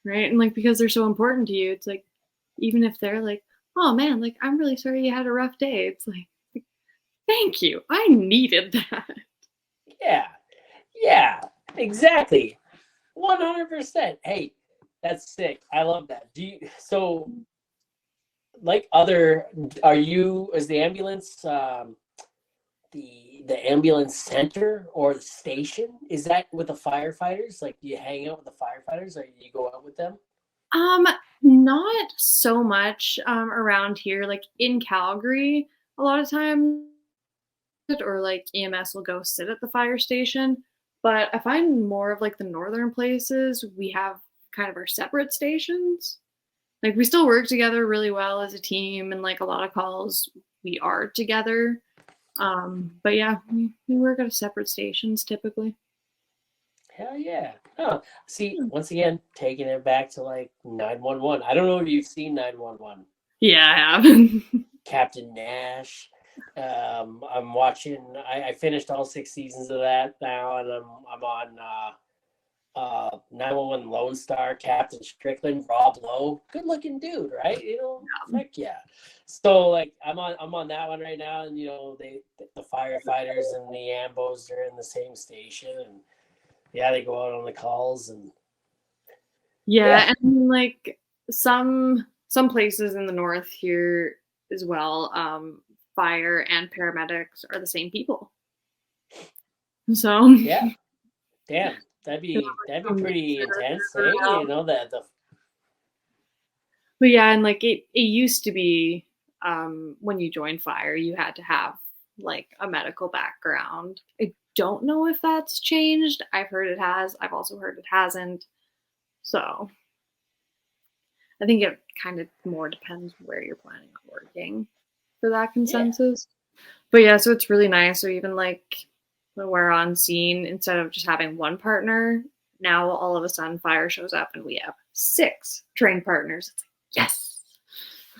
right? And like because they're so important to you, it's like even if they're like, oh man, like I'm really sorry you had a rough day. It's like thank you. I needed that. Yeah, exactly. 100%. Hey, that's sick. I love that. Like is the ambulance the ambulance center or the station? Is that with the firefighters? Like, do you hang out with the firefighters or you go out with them? Um, Not so much around here. Like in Calgary, a lot of times, or like EMS will go sit at the fire station. But I find more of like the northern places, we have kind of our separate stations. Like we still work together really well as a team, and like a lot of calls we are together. But yeah, we work at separate stations typically. Hell yeah. Oh, see, once again, taking it back to like 911. I don't know if you've seen 911. Yeah, I have. Captain Nash. I'm watching. I finished all 6 seasons of that now, and I'm on 911 Lone Star, Captain Strickland, Rob Lowe. Good looking dude, right? You know, heck yeah. So like I'm on that one right now, and you know the firefighters and the ambos are in the same station, and yeah, they go out on the calls and Yeah, and like some places in the north here as well, fire and paramedics are the same people. So yeah, damn, that'd be pretty intense, eh? You know that the but yeah, and like it used to be when you joined fire, you had to have like a medical background. I don't know if that's changed. I've heard it has. I've also heard it hasn't. So I think it kind of more depends where you're planning on working for that consensus. But yeah, so it's really nice. So even like when we're on scene, instead of just having one partner, now all of a sudden fire shows up and we have 6 trained partners. It's like, yes.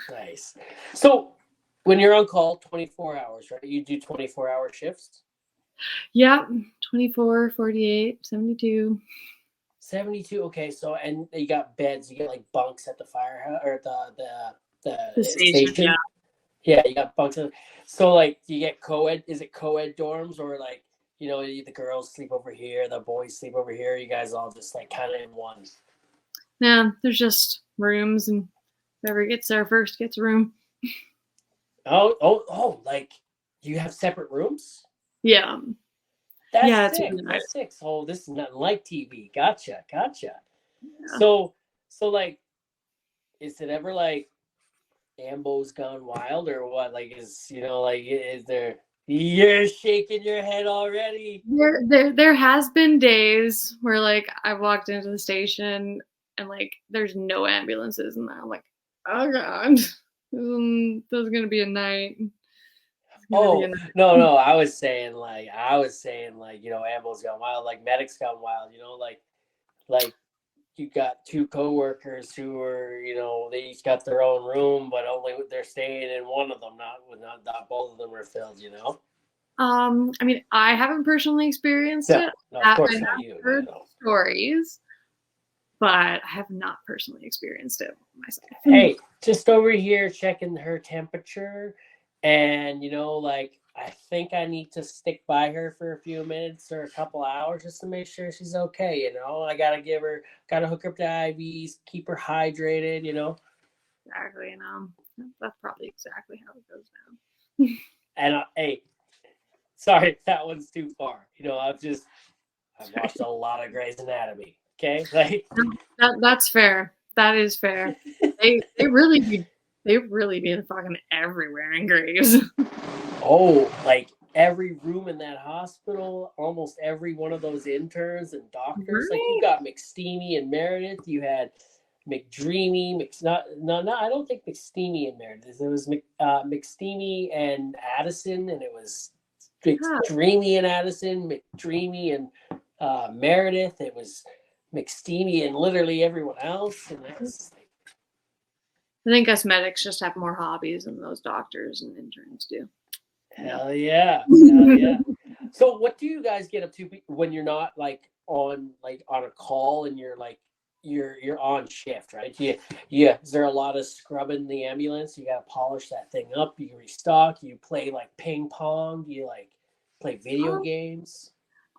nice. So when you're on call, 24 hours, right? You do 24-hour shifts. Yeah, 24, 48, 72. 72. Okay, so and you got beds, you get like bunks at the firehouse or the Station, station. Yeah, you got bunks. So like, you get co-ed. Is it co-ed dorms or like, you know, the girls sleep over here, the boys sleep over here? You guys all just like kind of in one. Yeah, there's just rooms, and whoever gets there first gets a room. Oh! Like you have separate rooms? Yeah. That's It's sick. really nice. That's sick. So this is nothing like TV. Gotcha. Yeah. So like, is it ever like Ambo's gone wild or what? Like, is there? You're shaking your head already. There has been days where like I've walked into the station and like there's no ambulances, and I'm like, oh god, there's gonna be a night. Oh no! I was saying like you know, Ambo's gone wild, like Medic's gone wild. You know, like you got 2 coworkers who are, you know, they each got their own room, but only they're staying in one of them, not both of them are filled. You know. I mean, I haven't personally experienced it. No, of I course have not you. heard No. stories, but I have not personally experienced it myself. Hey, just over here checking her temperature, and you know, like I think I need to stick by her for a few minutes or a couple hours just to make sure she's okay. You know, I gotta hook her up to IVs, keep her hydrated. You know, Exactly, that's probably exactly how it goes down. and hey, sorry, that one's too far. You know, I've watched a lot of Grey's Anatomy. Okay, like That's fair. That is fair. They really be fucking everywhere in Graves. oh, like every room in that hospital, almost every one of those interns and doctors. Like you Right? got McSteamy and Meredith. You had McDreamy. No. I don't think McSteamy and Meredith. It was McSteamy and Addison, and it was McDreamy and Addison, McDreamy and Meredith. It was McSteamy and literally everyone else, and that's. I think us medics just have more hobbies than those doctors and interns do. Hell yeah. Hell yeah. So what do you guys get up to when you're not like on a call and you're like you're on shift, right? Yeah. Is there a lot of scrubbing the ambulance? You gotta polish that thing up, you restock, you play like ping pong, you like play video games?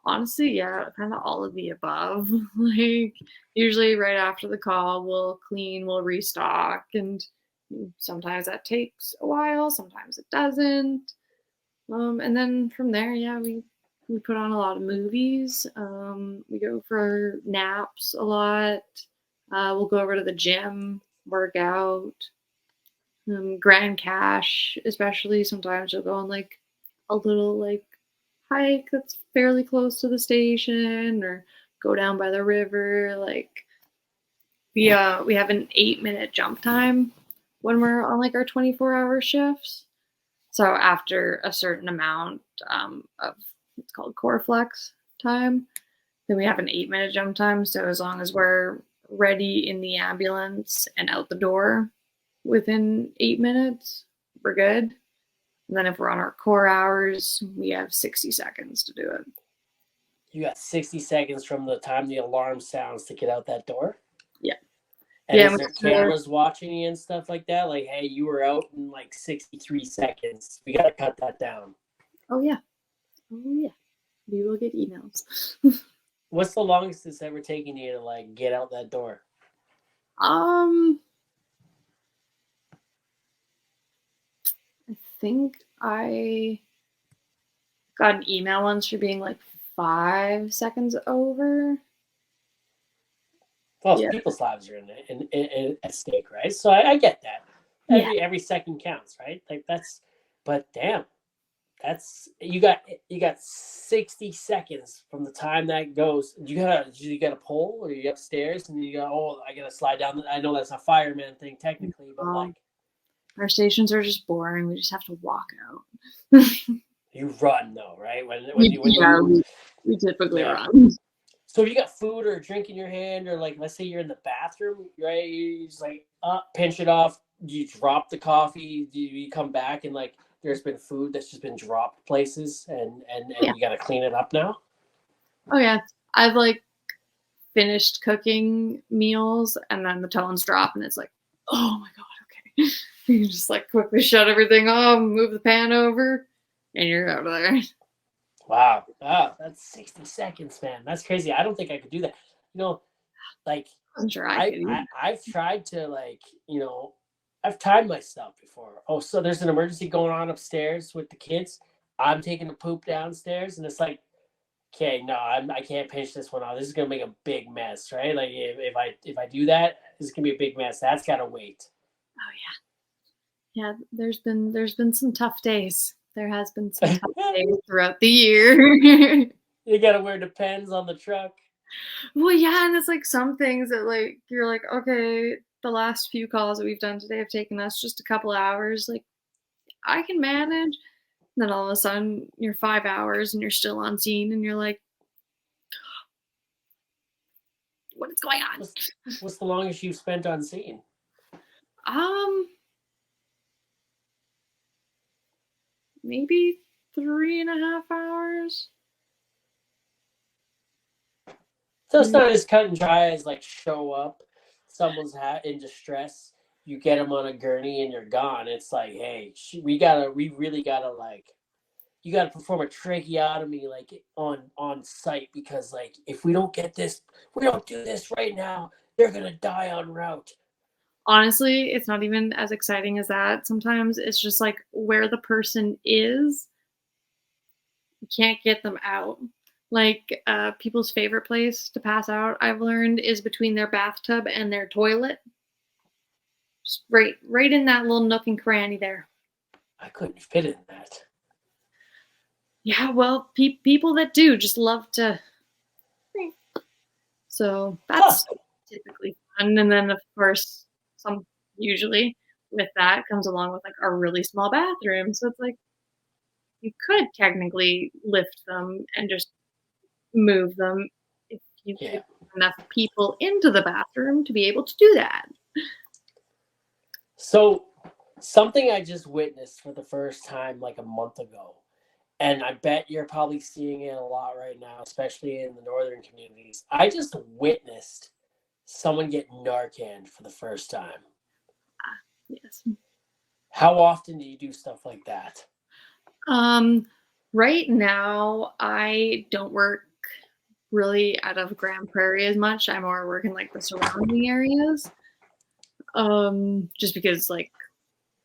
Honestly, yeah, kind of all of the above. Like usually right after the call, we'll clean, we'll restock, and sometimes that takes a while, sometimes it doesn't. And then from there, yeah, we put on a lot of movies. We go for naps a lot. We'll go over to the gym, work out. Grand Cache, especially sometimes you'll go on like a little like hike that's fairly close to the station, or go down by the river. Like we have an 8-minute jump time when we're on like our 24-hour shifts. So after a certain amount of it's called core flex time, then we have an 8-minute jump time. So as long as we're ready in the ambulance and out the door within 8 minutes, we're good. And then if we're on our core hours, we have 60 seconds to do it. You got 60 seconds from the time the alarm sounds to get out that door? Yeah. And is there cameras watching you and stuff like that? Like, hey, you were out in like 63 seconds. We got to cut that down. Oh, yeah. We will get emails. What's the longest it's ever taken you to like get out that door? I think I got an email once for being like 5 seconds over. Well, people's lives are at stake, right? So I get that. Every second counts, right? Like that's, but damn, that's you got 60 seconds from the time that goes. You got a pole, or you upstairs and you go, oh, I gotta slide down. I know that's a fireman thing technically, but like our stations are just boring. We just have to walk out. You run though, right? We typically run. So if you got food or a drink in your hand, or like let's say you're in the bathroom, right? You just like pinch it off. You drop the coffee. You come back and like there's been food that's just been dropped places, and you got to clean it up now. Oh yeah, I've like finished cooking meals, and then the tones drop, and it's like, oh my god, okay. You just like quickly shut everything off, move the pan over, and you're out of there. Wow, that's 60 seconds, man. That's crazy. I don't think I could do that. You know, like I'm sure I've tried to like, I've timed my stuff before. Oh, so there's an emergency going on upstairs with the kids. I'm taking a poop downstairs, and it's like, okay, no, I can't pinch this one off. This is gonna make a big mess, right? Like if I do that, this is gonna be a big mess. That's gotta wait. Oh yeah. There's been some tough days. There has been some tough days throughout the year. You gotta wear Depends on the truck. Well, yeah, and it's like some things that like you're like, okay, the last few calls that we've done today have taken us just a couple hours. Like, I can manage. And then all of a sudden, you're 5 hours and you're still on scene, and you're like, what is going on? What's the longest you've spent on scene? Maybe 3.5 hours. So it's not as cut and dry as like show up, someone's in distress, you get them on a gurney and you're gone. It's like, hey, we really gotta like, you gotta perform a tracheotomy like on site, because like if we don't do this right now, they're gonna die en route. Honestly, it's not even as exciting as that. Sometimes it's just like where the person is, you can't get them out. Like people's favorite place to pass out, I've learned, is between their bathtub and their toilet. Just right in that little nook and cranny there. I couldn't fit in that. Yeah, well, people that do just love to. So that's typically fun. And then, of course, usually with that comes along with like a really small bathroom. So it's like you could technically lift them and just move them if you could get enough people into the bathroom to be able to do that. So something I just witnessed for the first time like a month ago, and I bet you're probably seeing it a lot right now, especially in the northern communities. I just witnessed someone get Narcaned for the first time. Yes. How often do you do stuff like that? Right now, I don't work really out of Grand Prairie as much. I more work in like the surrounding areas. Just because like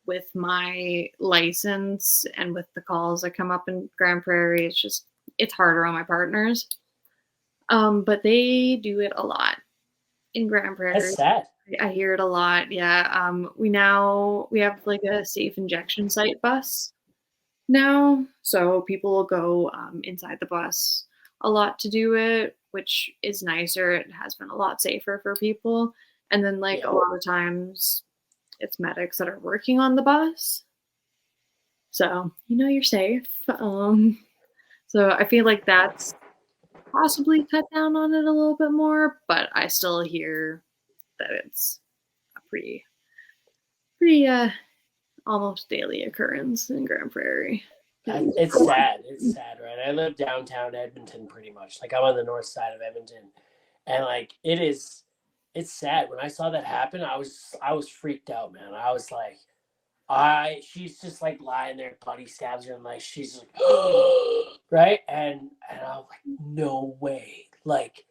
with my license and with the calls that come up in Grand Prairie, it's harder on my partners. But they do it a lot in Grand Prairie. That's sad. I hear it a lot. Yeah. We have like a safe injection site bus now, so people will go inside the bus a lot to do it, which is nicer. It has been a lot safer for people. And then like a lot of times it's medics that are working on the bus, so you're safe. So I feel like that's possibly cut down on it a little bit more, but I still hear that it's a pretty almost daily occurrence in Grand Prairie. It's sad. It's sad, right? I live downtown Edmonton pretty much. Like I'm on the north side of Edmonton. And like it's sad. When I saw that happen, I was freaked out, man. I was like, she's just like lying there, buddy stabs her, and like she's like, right? And I was like, no way. Like,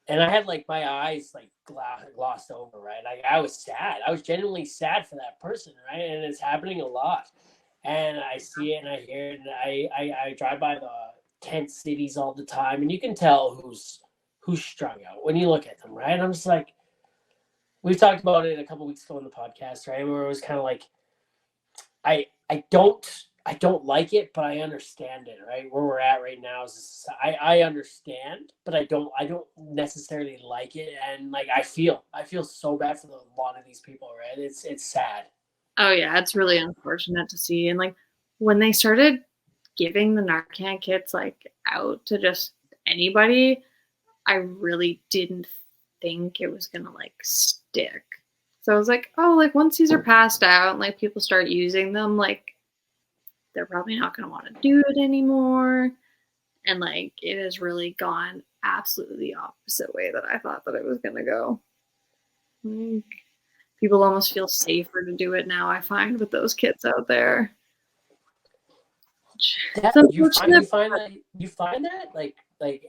and I had like my eyes like glossed over, right? Like I was sad. I was genuinely sad for that person, right? And it's happening a lot. And I see it and I hear it, and I drive by the tent cities all the time, and you can tell who's strung out when you look at them, right? I'm just like, we've talked about it a couple weeks ago on the podcast, right? Where it was kind of like, I don't like it, but I understand it, right? Where we're at right now is I understand, but I don't necessarily like it, and like I feel so bad for a lot of these people, right? It's sad. Oh yeah, it's really unfortunate to see. And like when they started giving the Narcan kits like out to just anybody, I really didn't think it was gonna like stick. So I was like, oh, like once these are passed out and like people start using them, like they're probably not gonna want to do it anymore. And like it has really gone absolutely the opposite way that I thought that it was gonna go. Like, people almost feel safer to do it now, I find, with those kits out there. You find that like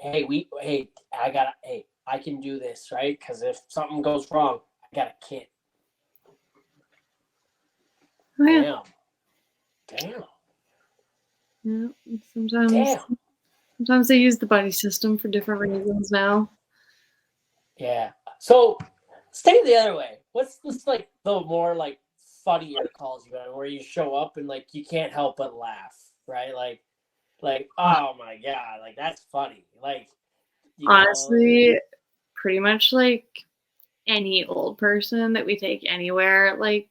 hey, I can do this, right? Because if something goes wrong, I got a kit. Oh, yeah. Damn. Yeah, sometimes they use the buddy system for different reasons now. Yeah. So stay the other way. What's this like the more like funnier calls you got where you show up and like you can't help but laugh, right? Like oh my god, like that's funny. Like honestly, pretty much like any old person that we take anywhere, like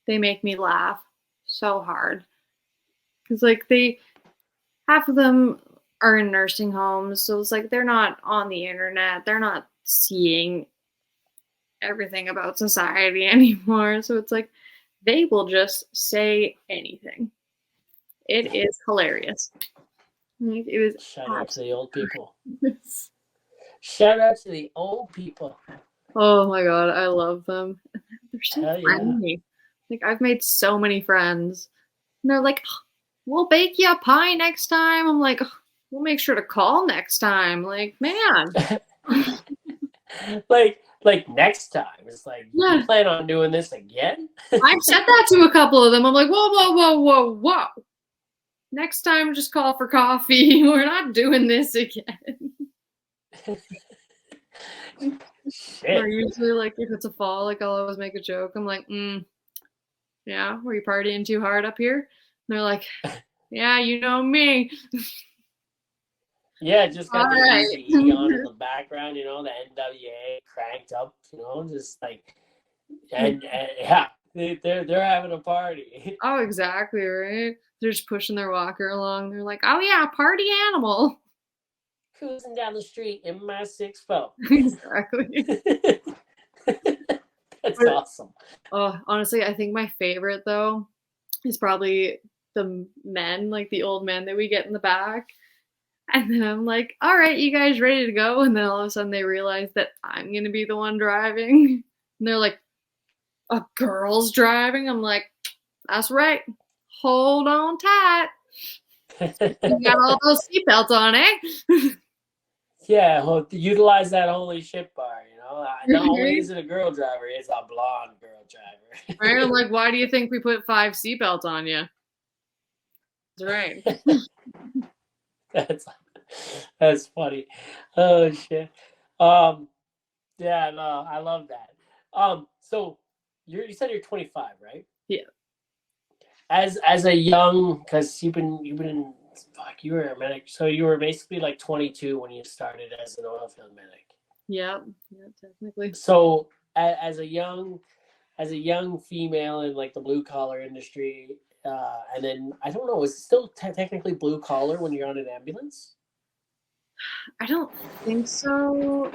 they make me laugh so hard. Because like half of them are in nursing homes, so it's like they're not on the internet, they're not seeing everything about society anymore. So it's like they will just say anything. It is hilarious. Like, it was shout out to the old people. Shout out to the old people. Oh my god, I love them. They're so friendly. Yeah. Like I've made so many friends. And they're like, we'll bake you a pie next time. I'm like, we'll make sure to call next time. Like, man. like next time. It's like, you plan on doing this again? I've said that to a couple of them. I'm like, whoa. next time just call for coffee. We're not doing this again. Or usually, like, if it's a fall, like, I'll always make a joke. I'm like, yeah, were you partying too hard up here? And they're like, yeah, you know me. Yeah, just got the Alright. Easy E on in the background, you know, the NWA cranked up, you know, just like, and yeah, they're having a party. Oh, exactly, right? They're just pushing their walker along. They're like, oh yeah, party animal. Cruising down the street in my 6'4". Exactly. That's But, awesome. oh, honestly, I think my favorite though is probably the men, like the old men that we get in the back. And then I'm like, all right, you guys ready to go? And then all of a sudden they realize that I'm going to be the one driving. And they're like, a girl's driving? I'm like, that's right. Hold on tight. You got all those seatbelts on, eh? Yeah, well, utilize that holy shit bar, you know. Not only is it a girl driver, it's a blonde girl driver. Right? I'm like, why do you think we put 5 seatbelts on you? That's right. That's funny. Oh shit. Yeah, no, I love that. So you said you're 25, right? Yeah. As a young, because you've been in, fuck, you were a medic, so you were basically like 22 when you started as an oilfield medic. Yeah, technically. So as a young female in like the blue collar industry, and then I don't know, is it still technically blue collar when you're on an ambulance? I don't think so.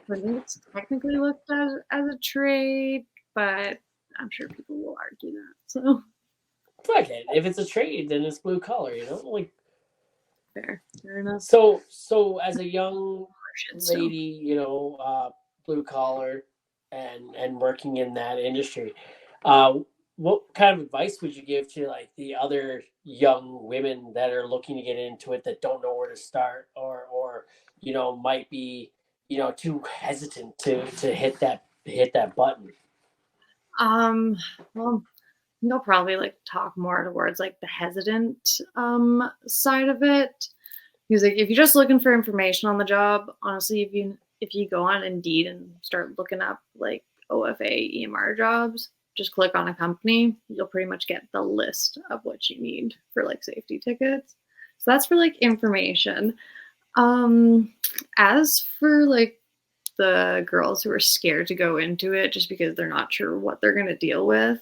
I think it's technically looked at as a trade, but I'm sure people will argue that. So Fuck it. If it's a trade, then it's blue collar, you know? Like, fair enough. So as a young lady, you know, blue collar and working in that industry, what kind of advice would you give to like the other young women that are looking to get into it that don't know where to start, or you know, might be, you know, too hesitant to hit that button? Well, they'll probably like talk more towards like the hesitant side of it. Because like if you're just looking for information on the job, honestly, if you go on Indeed and start looking up like OFA EMR jobs, just click on a company, you'll pretty much get the list of what you need for like safety tickets. So that's for like information. As for like the girls who are scared to go into it just because they're not sure what they're going to deal with,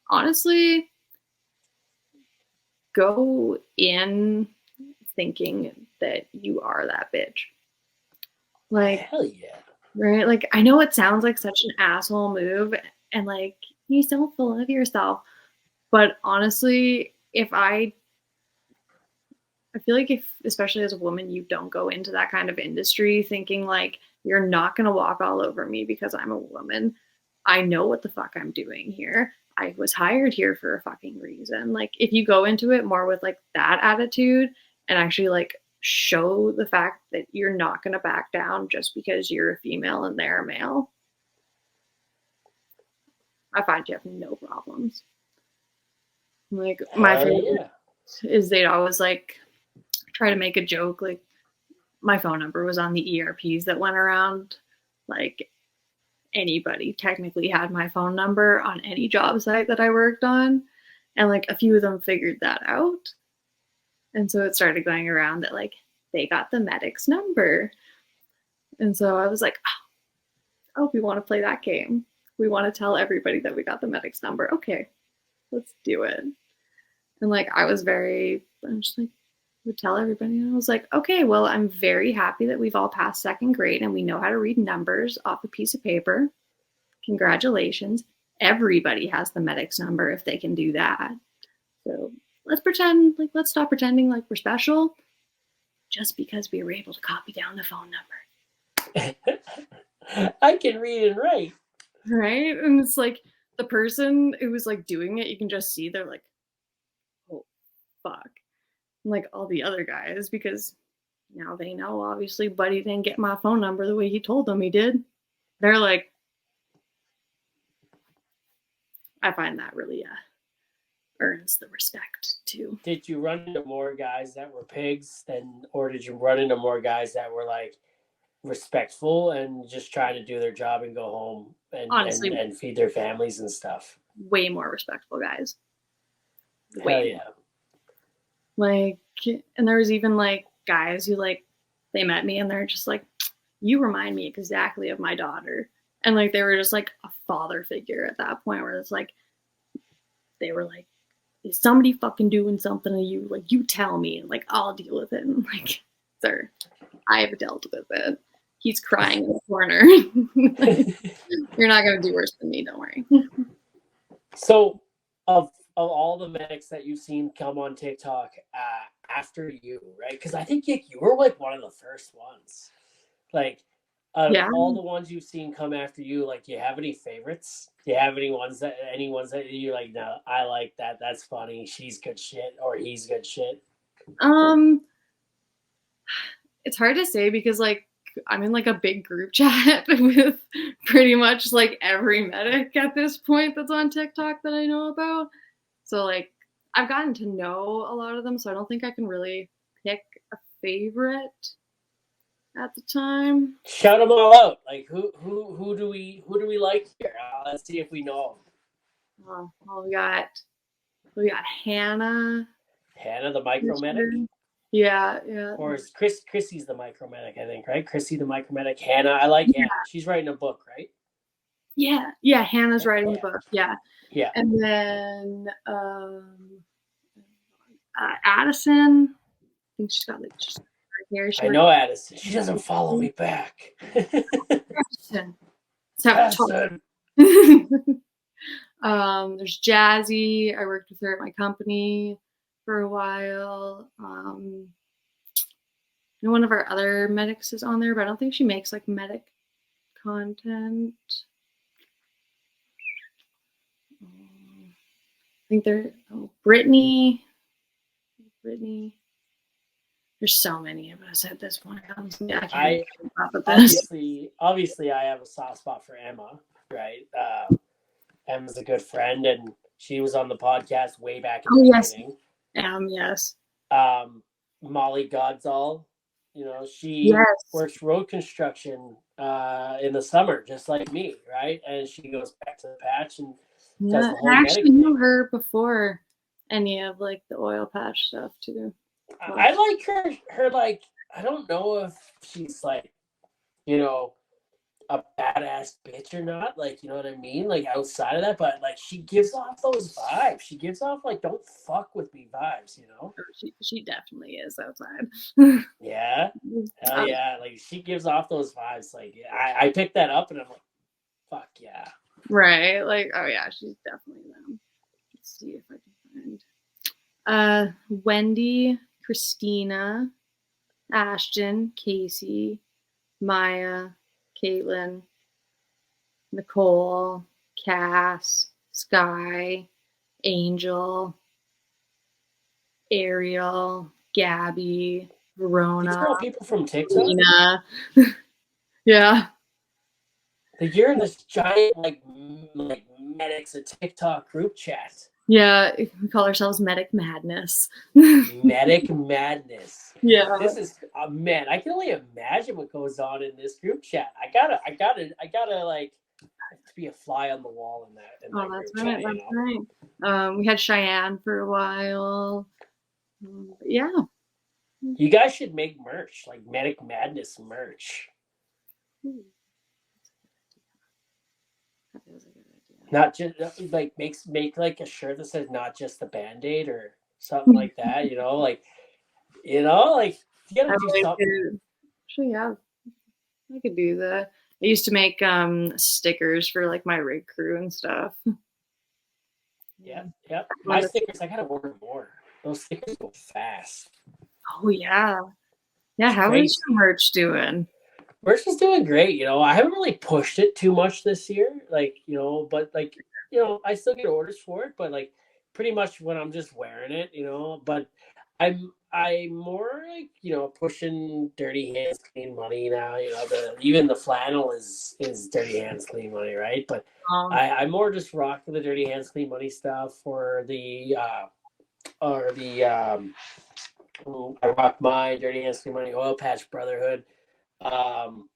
honestly, go in thinking that you are that bitch. Like, hell yeah. Right? Like, I know it sounds like such an asshole move and like you're so full of yourself. But honestly, I feel like if, especially as a woman, you don't go into that kind of industry thinking like you're not going to walk all over me because I'm a woman. I know what the fuck I'm doing here. I was hired here for a fucking reason. Like if you go into it more with like that attitude and actually like show the fact that you're not going to back down just because you're a female and they're a male, I find you have no problems. Like my favorite is they'd always like try to make a joke like my phone number was on the ERPs that went around. Like anybody technically had my phone number on any job site that I worked on, and like a few of them figured that out, and so it started going around that like they got the medic's number. And so I was like, oh, we want to play that game. We want to tell everybody that we got the medic's number. Okay, let's do it. And like I just like would tell everybody, and I was like, okay, well, I'm very happy that we've all passed second grade and we know how to read numbers off a piece of paper. Congratulations. Everybody has the medic's number if they can do that. So let's stop pretending like we're special just because we were able to copy down the phone number. I can read and write. Right? And it's like the person who was like doing it, you can just see they're like, oh, fuck. And like all the other guys, because now they know obviously Buddy didn't get my phone number the way he told them he did. They're like, I find that really earns the respect too. Did you run into more guys that were pigs or did you run into more guys that were like respectful and just trying to do their job and go home Honestly, and feed their families and stuff? way more respectful guys. Hell yeah. Like, and there was even like guys who like, they met me and they're just like, you remind me exactly of my daughter. And like, they were just like a father figure at that point where it's like, they were like, is somebody fucking doing something to you? Like, you tell me, and like, I'll deal with it. And like, sir, I've dealt with it. He's crying in the corner. You're not going to do worse than me. Don't worry. So of all the medics that you've seen come on TikTok after you, right? Because I think you were like one of the first ones. Like, all the ones you've seen come after you, like, do you have any favorites? Do you have any ones that you're like, no, I like that. That's funny. She's good shit, or he's good shit. It's hard to say because like I'm in like a big group chat with pretty much like every medic at this point that's on TikTok that I know about. So like I've gotten to know a lot of them, so I don't think I can really pick a favorite at the time. Shout them all out. Like who do we like here? Let's see if we know them. Well, we got Hannah. Hannah, the micromedic. Yeah. Or is Chrissy's the micromedic, I think, right? Chrissy the micromedic. Hannah, I like Hannah. She's writing a book, right? Yeah. Hannah's writing a book. Yeah. And then Addison. I think she's got like just hair. I know Addison. She doesn't follow me back. Addison. There's Jazzy. I worked with her at my company for a while. One of our other medics is on there, but I don't think she makes like medic content. I think Brittany. There's so many of us at this point. Obviously, I have a soft spot for Emma, right? Emma's a good friend, and she was on the podcast way back in the beginning. Yes. Molly Godzall, she works road construction in the summer, just like me, right? And she goes back to the patch and does the whole I actually knew her before any of like the oil patch stuff too. I like her like, I don't know if she's like, a badass bitch or not, like, you know what I mean, like outside of that, but like she gives off those vibes. She gives off like, don't fuck with me vibes, She definitely is outside. Yeah. Hell yeah. Like she gives off those vibes. Like I picked that up and I'm like, fuck yeah. Right. Like, oh yeah, she's definitely them. Let's see if I can find Wendy, Christina, Ashton, Casey, Maya, Caitlin, Nicole, Cass, Sky, Angel, Ariel, Gabby, Verona. These are all people from TikTok. Lena. Yeah. Like you're in this giant like medics a TikTok group chat. Yeah, we call ourselves Medic Madness. Medic Madness. Yeah. This is man, I can only imagine what goes on in this group chat. I gotta like to be a fly on the wall in that. That's right. Chat, right. We had Cheyenne for a while. Yeah. You guys should make merch, like Medic Madness merch. Not just like make like a shirt that says not just the Band-Aid or something like that, like you gotta do something. Actually, yeah, I could do that. I used to make stickers for like my rig crew and stuff. Yeah. My stickers, I gotta order more. Those stickers go fast. Oh yeah. Yeah, how is your merch doing? Merch is doing great, I haven't really pushed it too much this year, like, but like, I still get orders for it, but like pretty much when I'm just wearing it, but I'm more like, pushing dirty hands, clean money now. Even the flannel is dirty hands, clean money, right? But I more just rock the dirty hands, clean money stuff for the I rock my dirty hands, clean money oil patch brotherhood. Um,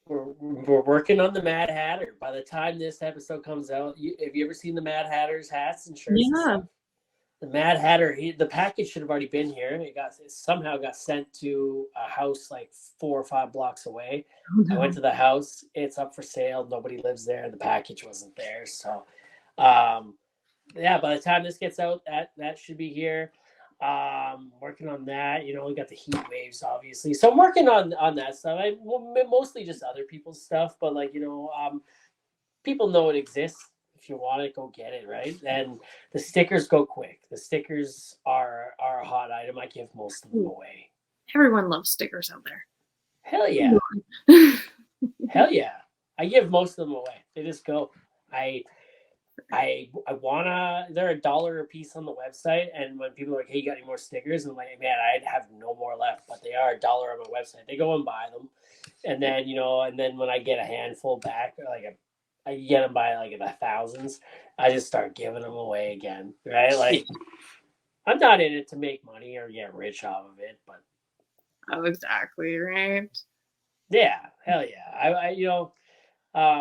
we're working on the Mad Hatter. By the time this episode comes out, have you ever seen the Mad Hatter's hats and shirts and stuff? The Mad Hatter, the package should have already been here. It somehow got sent to a house like 4 or 5 blocks away. Oh, no. I went to the house. It's up for sale. Nobody lives there. The package wasn't there. So, yeah, by the time this gets out, that should be here. Working on that. We got the heat waves, obviously. So I'm working on that stuff. Mostly just other people's stuff, but people know it exists. If you want it, go get it, right? And the stickers go quick. The stickers are a hot item. I give most of them away. Everyone loves stickers out there. Hell yeah. Hell yeah. I give most of them away. They just go. I wanna. They're $1 a piece on the website, and when people are like, "Hey, you got any more stickers?" I'm like, "Man, I have no more left," but they are $1 on my website. They go and buy them, and then when I get a handful back, I get them by like in the thousands, I just start giving them away again, right? Like, I'm not in it to make money or get rich off of it, but exactly right. Yeah, hell yeah. I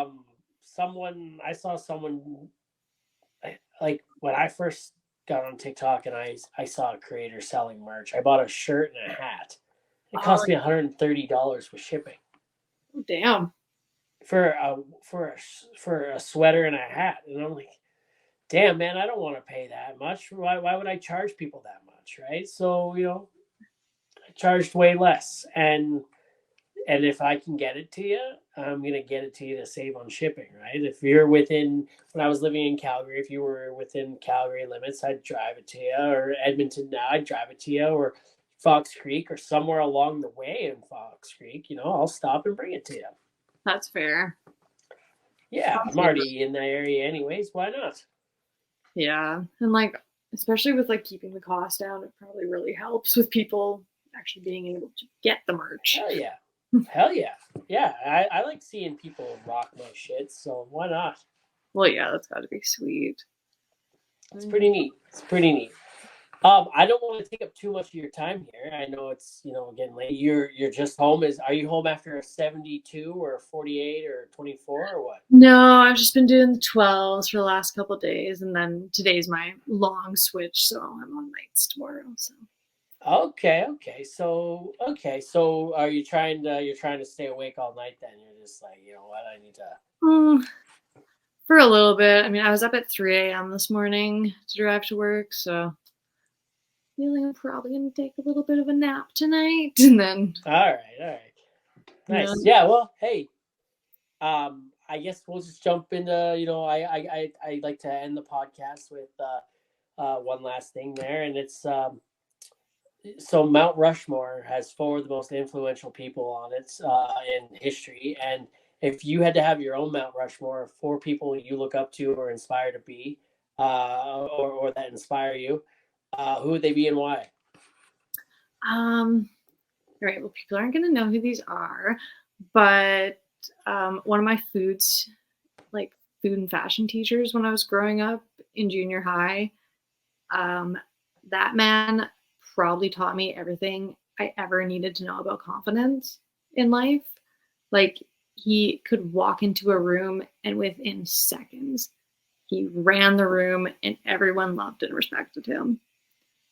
saw someone like when I first got on TikTok and I saw a creator selling merch. I bought a shirt and a hat. It cost me $130 with shipping. Oh, damn. For a sweater and a hat, and I'm like, damn, man, I don't want to pay that much. Why would I charge people that much, right? So I charged way less, and if I can get it to you, I'm gonna get it to you to save on shipping, right? If you're within, when I was living in Calgary, if you were within Calgary limits, I'd drive it to you, or Edmonton now, I'd drive it to you, or Fox Creek, or somewhere along the way in Fox Creek. I'll stop and bring it to you. That's fair. Yeah, I'm already in that area anyways. Why not? Yeah. And especially with keeping the cost down, it probably really helps with people actually being able to get the merch. Hell yeah. Hell yeah. Yeah, I like seeing people rock my shit, so why not? Well, yeah, that's got to be sweet. It's pretty neat. I don't want to take up too much of your time here. I know it's, getting late. You're just home. Are you home after a 72 or a 48 or 24 or what? No, I've just been doing the 12s for the last couple of days, and then today's my long switch, so I'm on nights tomorrow. So. Okay. So are you trying to stay awake all night then? You're just like, you know what, I need to. For a little bit. I mean, I was up at 3 a.m. this morning to drive to work, so. Feeling I'm probably gonna take a little bit of a nap tonight, and then. All right, nice. Yeah. Well, hey, I guess we'll just jump into. I like to end the podcast with one last thing there, and it's so Mount Rushmore has 4 of the most influential people on it in history, and if you had to have your own Mount Rushmore, 4 people you look up to or inspire to be, or that inspire you. Who would they be and why? All right. Well, people aren't going to know who these are, but one of my food and fashion teachers when I was growing up in junior high, that man probably taught me everything I ever needed to know about confidence in life. He could walk into a room and within seconds, he ran the room and everyone loved and respected him.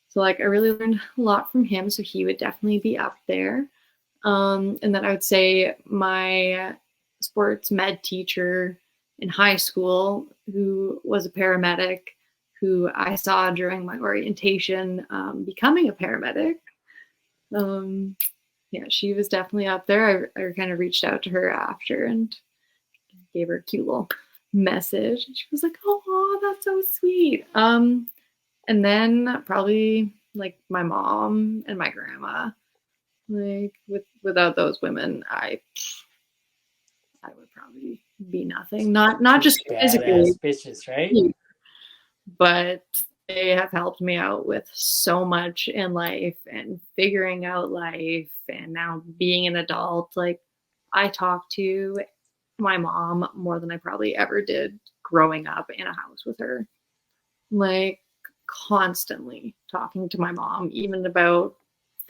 So I really learned a lot from him. So he would definitely be up there. And then I would say my sports med teacher in high school, who was a paramedic, who I saw during my orientation becoming a paramedic. Yeah, she was definitely up there. I kind of reached out to her after and gave her a cute little message. And she was like, "Oh, that's so sweet." And then probably my mom and my grandma. Without those women, I would probably be nothing. Not just physically, bitches, right? But they have helped me out with so much in life and figuring out life and now being an adult. Like, I talk to my mom more than I probably ever did growing up in a house with her. Like, constantly talking to my mom, even about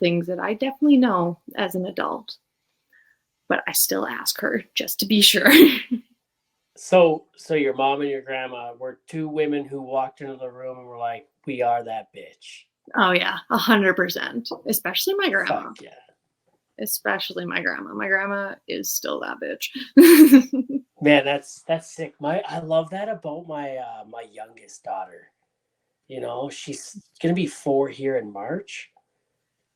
things that I definitely know as an adult. But I still ask her just to be sure. So your mom and your grandma were two women who walked into the room and were like, "We are that bitch." Oh yeah, 100%. Especially my grandma. Fuck yeah. Especially my grandma. My grandma is still that bitch. Man, that's sick. I love that about my youngest daughter. You know, she's gonna be 4 here in March.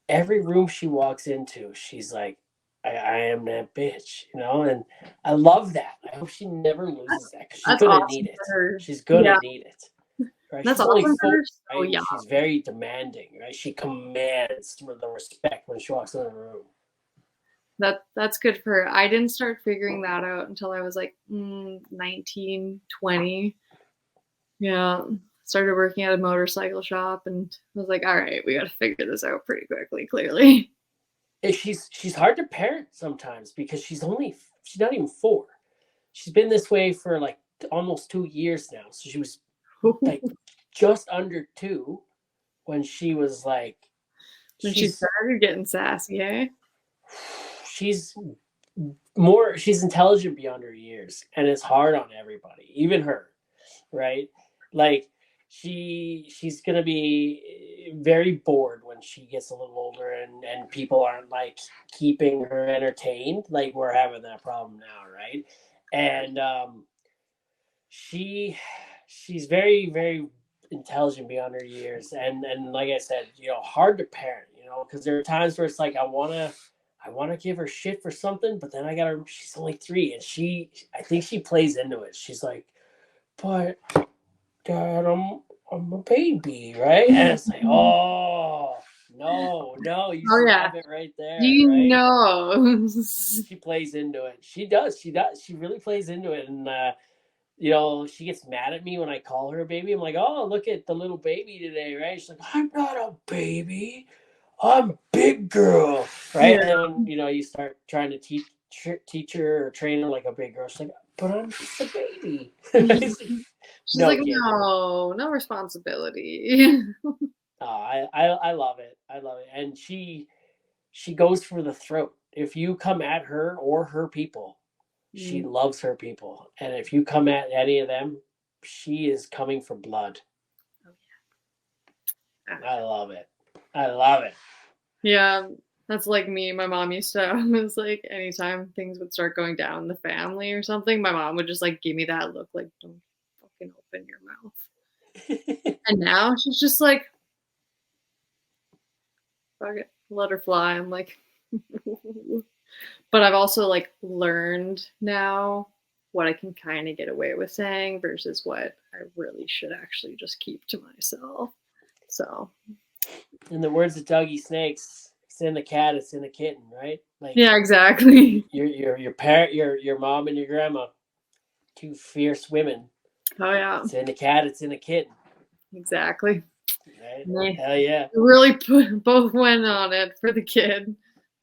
Every room she walks into, she's like, I am that bitch, you know, and I love that. I hope she never loses that because she's That's gonna awesome need it. for her. She's Yeah, gonna need it. Right? that's She's only awesome for 4, her. So right? And young. she's very demanding, right? She commands the respect when she walks in the room. That's good for her. I didn't start figuring that out until I was like 19, 20. Yeah. Started working at a motorcycle shop and I was like, all right, we got to figure this out pretty quickly, clearly. She's hard to parent sometimes because she's not even 4. She's been this way for like almost 2 years now. So she was like just under 2 when she was like When she she's started getting sassy, hey? she's she's intelligent beyond her years, and it's hard on everybody, even her, right? Like she's gonna be very bored when she gets a little older and people aren't like keeping her entertained like we're having that problem now, right? And she she's very very intelligent beyond her years, and like I said, you know, hard to parent, you know, because there are times where it's like I want to give her shit for something, but then I got her. She's only 3, and I think she plays into it. She's like, but Dad, I'm a baby, right? And it's like, oh no, you Oh yeah. stop it right there, You right? know. She plays into it. She does. She really plays into it, and you know, she gets mad at me when I call her a baby. I'm like, oh, look at the little baby today, right? She's like, I'm not a baby. I'm a big girl, right? Yeah. And then when, you know, you start trying to teach her or train her like a big girl, she's like, but I'm just a baby. She's No like, kidding. no responsibility. Oh, I love it. I love it. And she goes for the throat. If you come at her or her people, she loves her people. And if you come at any of them, she is coming for blood. Oh, yeah. I love it. I love it. Yeah, that's like me. My mom used to, it was like anytime things would start going down in the family or something, my mom would just like give me that look like, don't fucking open your mouth. And now she's just like, fuck it, let her fly. I'm like, but I've also like learned now what I can kind of get away with saying versus what I really should actually just keep to myself. So, in the words of Dougie Snakes, it's in the cat, it's in the kitten, right? Like, yeah, exactly. Your parent, your mom and your grandma, 2 fierce women. Oh yeah, It's in the cat, it's in the kitten. exactly. Right? Hell yeah. Really both went on it for the kid.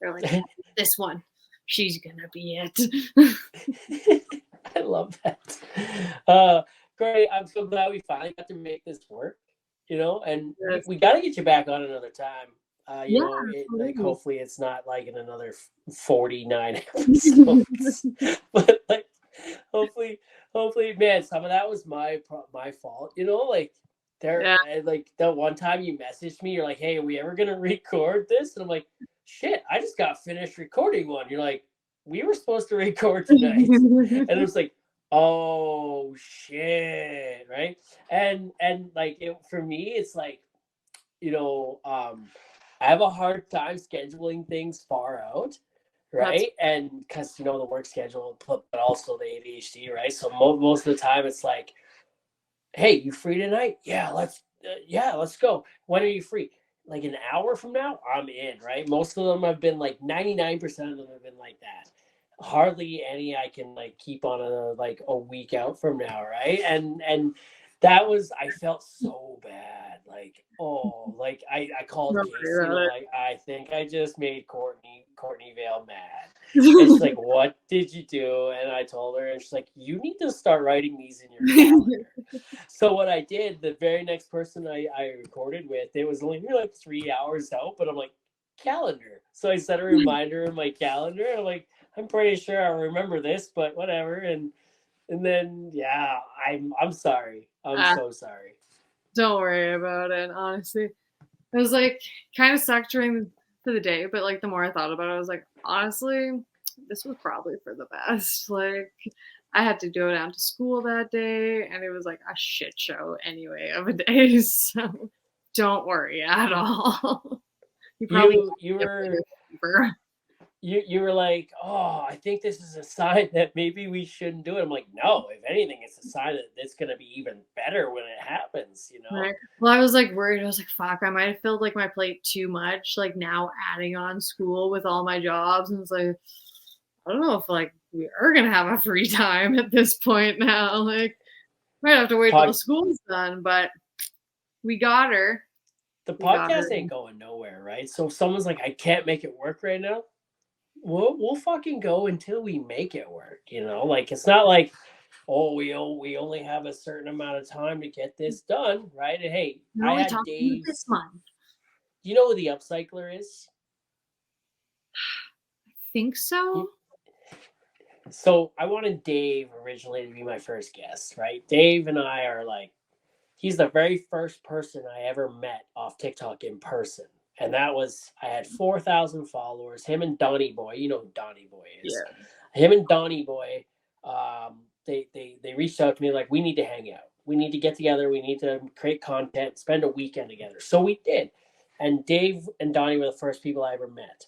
They're like, this one, she's gonna be it. I love that. I'm so glad we finally got to make this work, you know, and Yes. we got to get you back on another time. You Yeah, know, like hopefully it's not like in another 49 absolutely. episodes, but like hopefully, man, some of that was my fault, you know, like like that one time you messaged me, you're like, hey, are we ever gonna record this? And I'm like, shit, I just got finished recording one. You're like, we were supposed to record tonight. And it was like, oh shit, right? And like for me, it's like, you know, I have a hard time scheduling things far out, right? And because, you know, the work schedule, but also the ADHD, right? So most of the time it's like, hey, you free tonight? Yeah, let's go. When are you free? Like an hour from now, I'm in, right? Most of them have been like 99% of them have been like that. Hardly any I can like keep on a week out from now, right? And I felt so bad. Like, oh, like I called Casey and I'm like, I think I just made Courtney Vale mad. And she's like, what did you do? And I told her, and she's like, you need to start writing these in your calendar. So what I did, the very next person I recorded with, it was only like 3 hours out, but I'm like, calendar. So I set a reminder in my calendar. I'm like, I'm pretty sure I'll remember this, but whatever. And then yeah, I'm sorry. I'm so sorry. Don't worry about it, honestly. It was like kind of sucked during the day, but like the more I thought about it, I was like, honestly, this was probably for the best. Like I had to go down to school that day and it was like a shit show anyway of a day. So don't worry at all. You were like, oh, I think this is a sign that maybe we shouldn't do it. I'm like, no, if anything, it's a sign that it's going to be even better when it happens, you know? Right. Well, I was like worried. I was like, fuck, I might have filled like my plate too much, like now adding on school with all my jobs. And it's like, I don't know if like we are going to have a free time at this point now. Like, might have to wait till the school's done, but we got her. The podcast ain't going nowhere, right? So if someone's like, I can't make it work right now, we'll fucking go until we make it work, you know? Like, it's not like, oh, we only have a certain amount of time to get this done, right? And hey, I had Dave this month. Do you know who the upcycler is? I think so. So I wanted Dave originally to be my first guest, right? Dave and I are like, he's the very first person I ever met off TikTok in person. And that was, I had 4,000 followers. Him and Donnie Boy, you know who Donnie Boy is. Yeah. Him and Donnie Boy, they reached out to me like, we need to hang out. We need to get together. We need to create content, spend a weekend together. So we did. And Dave and Donnie were the first people I ever met.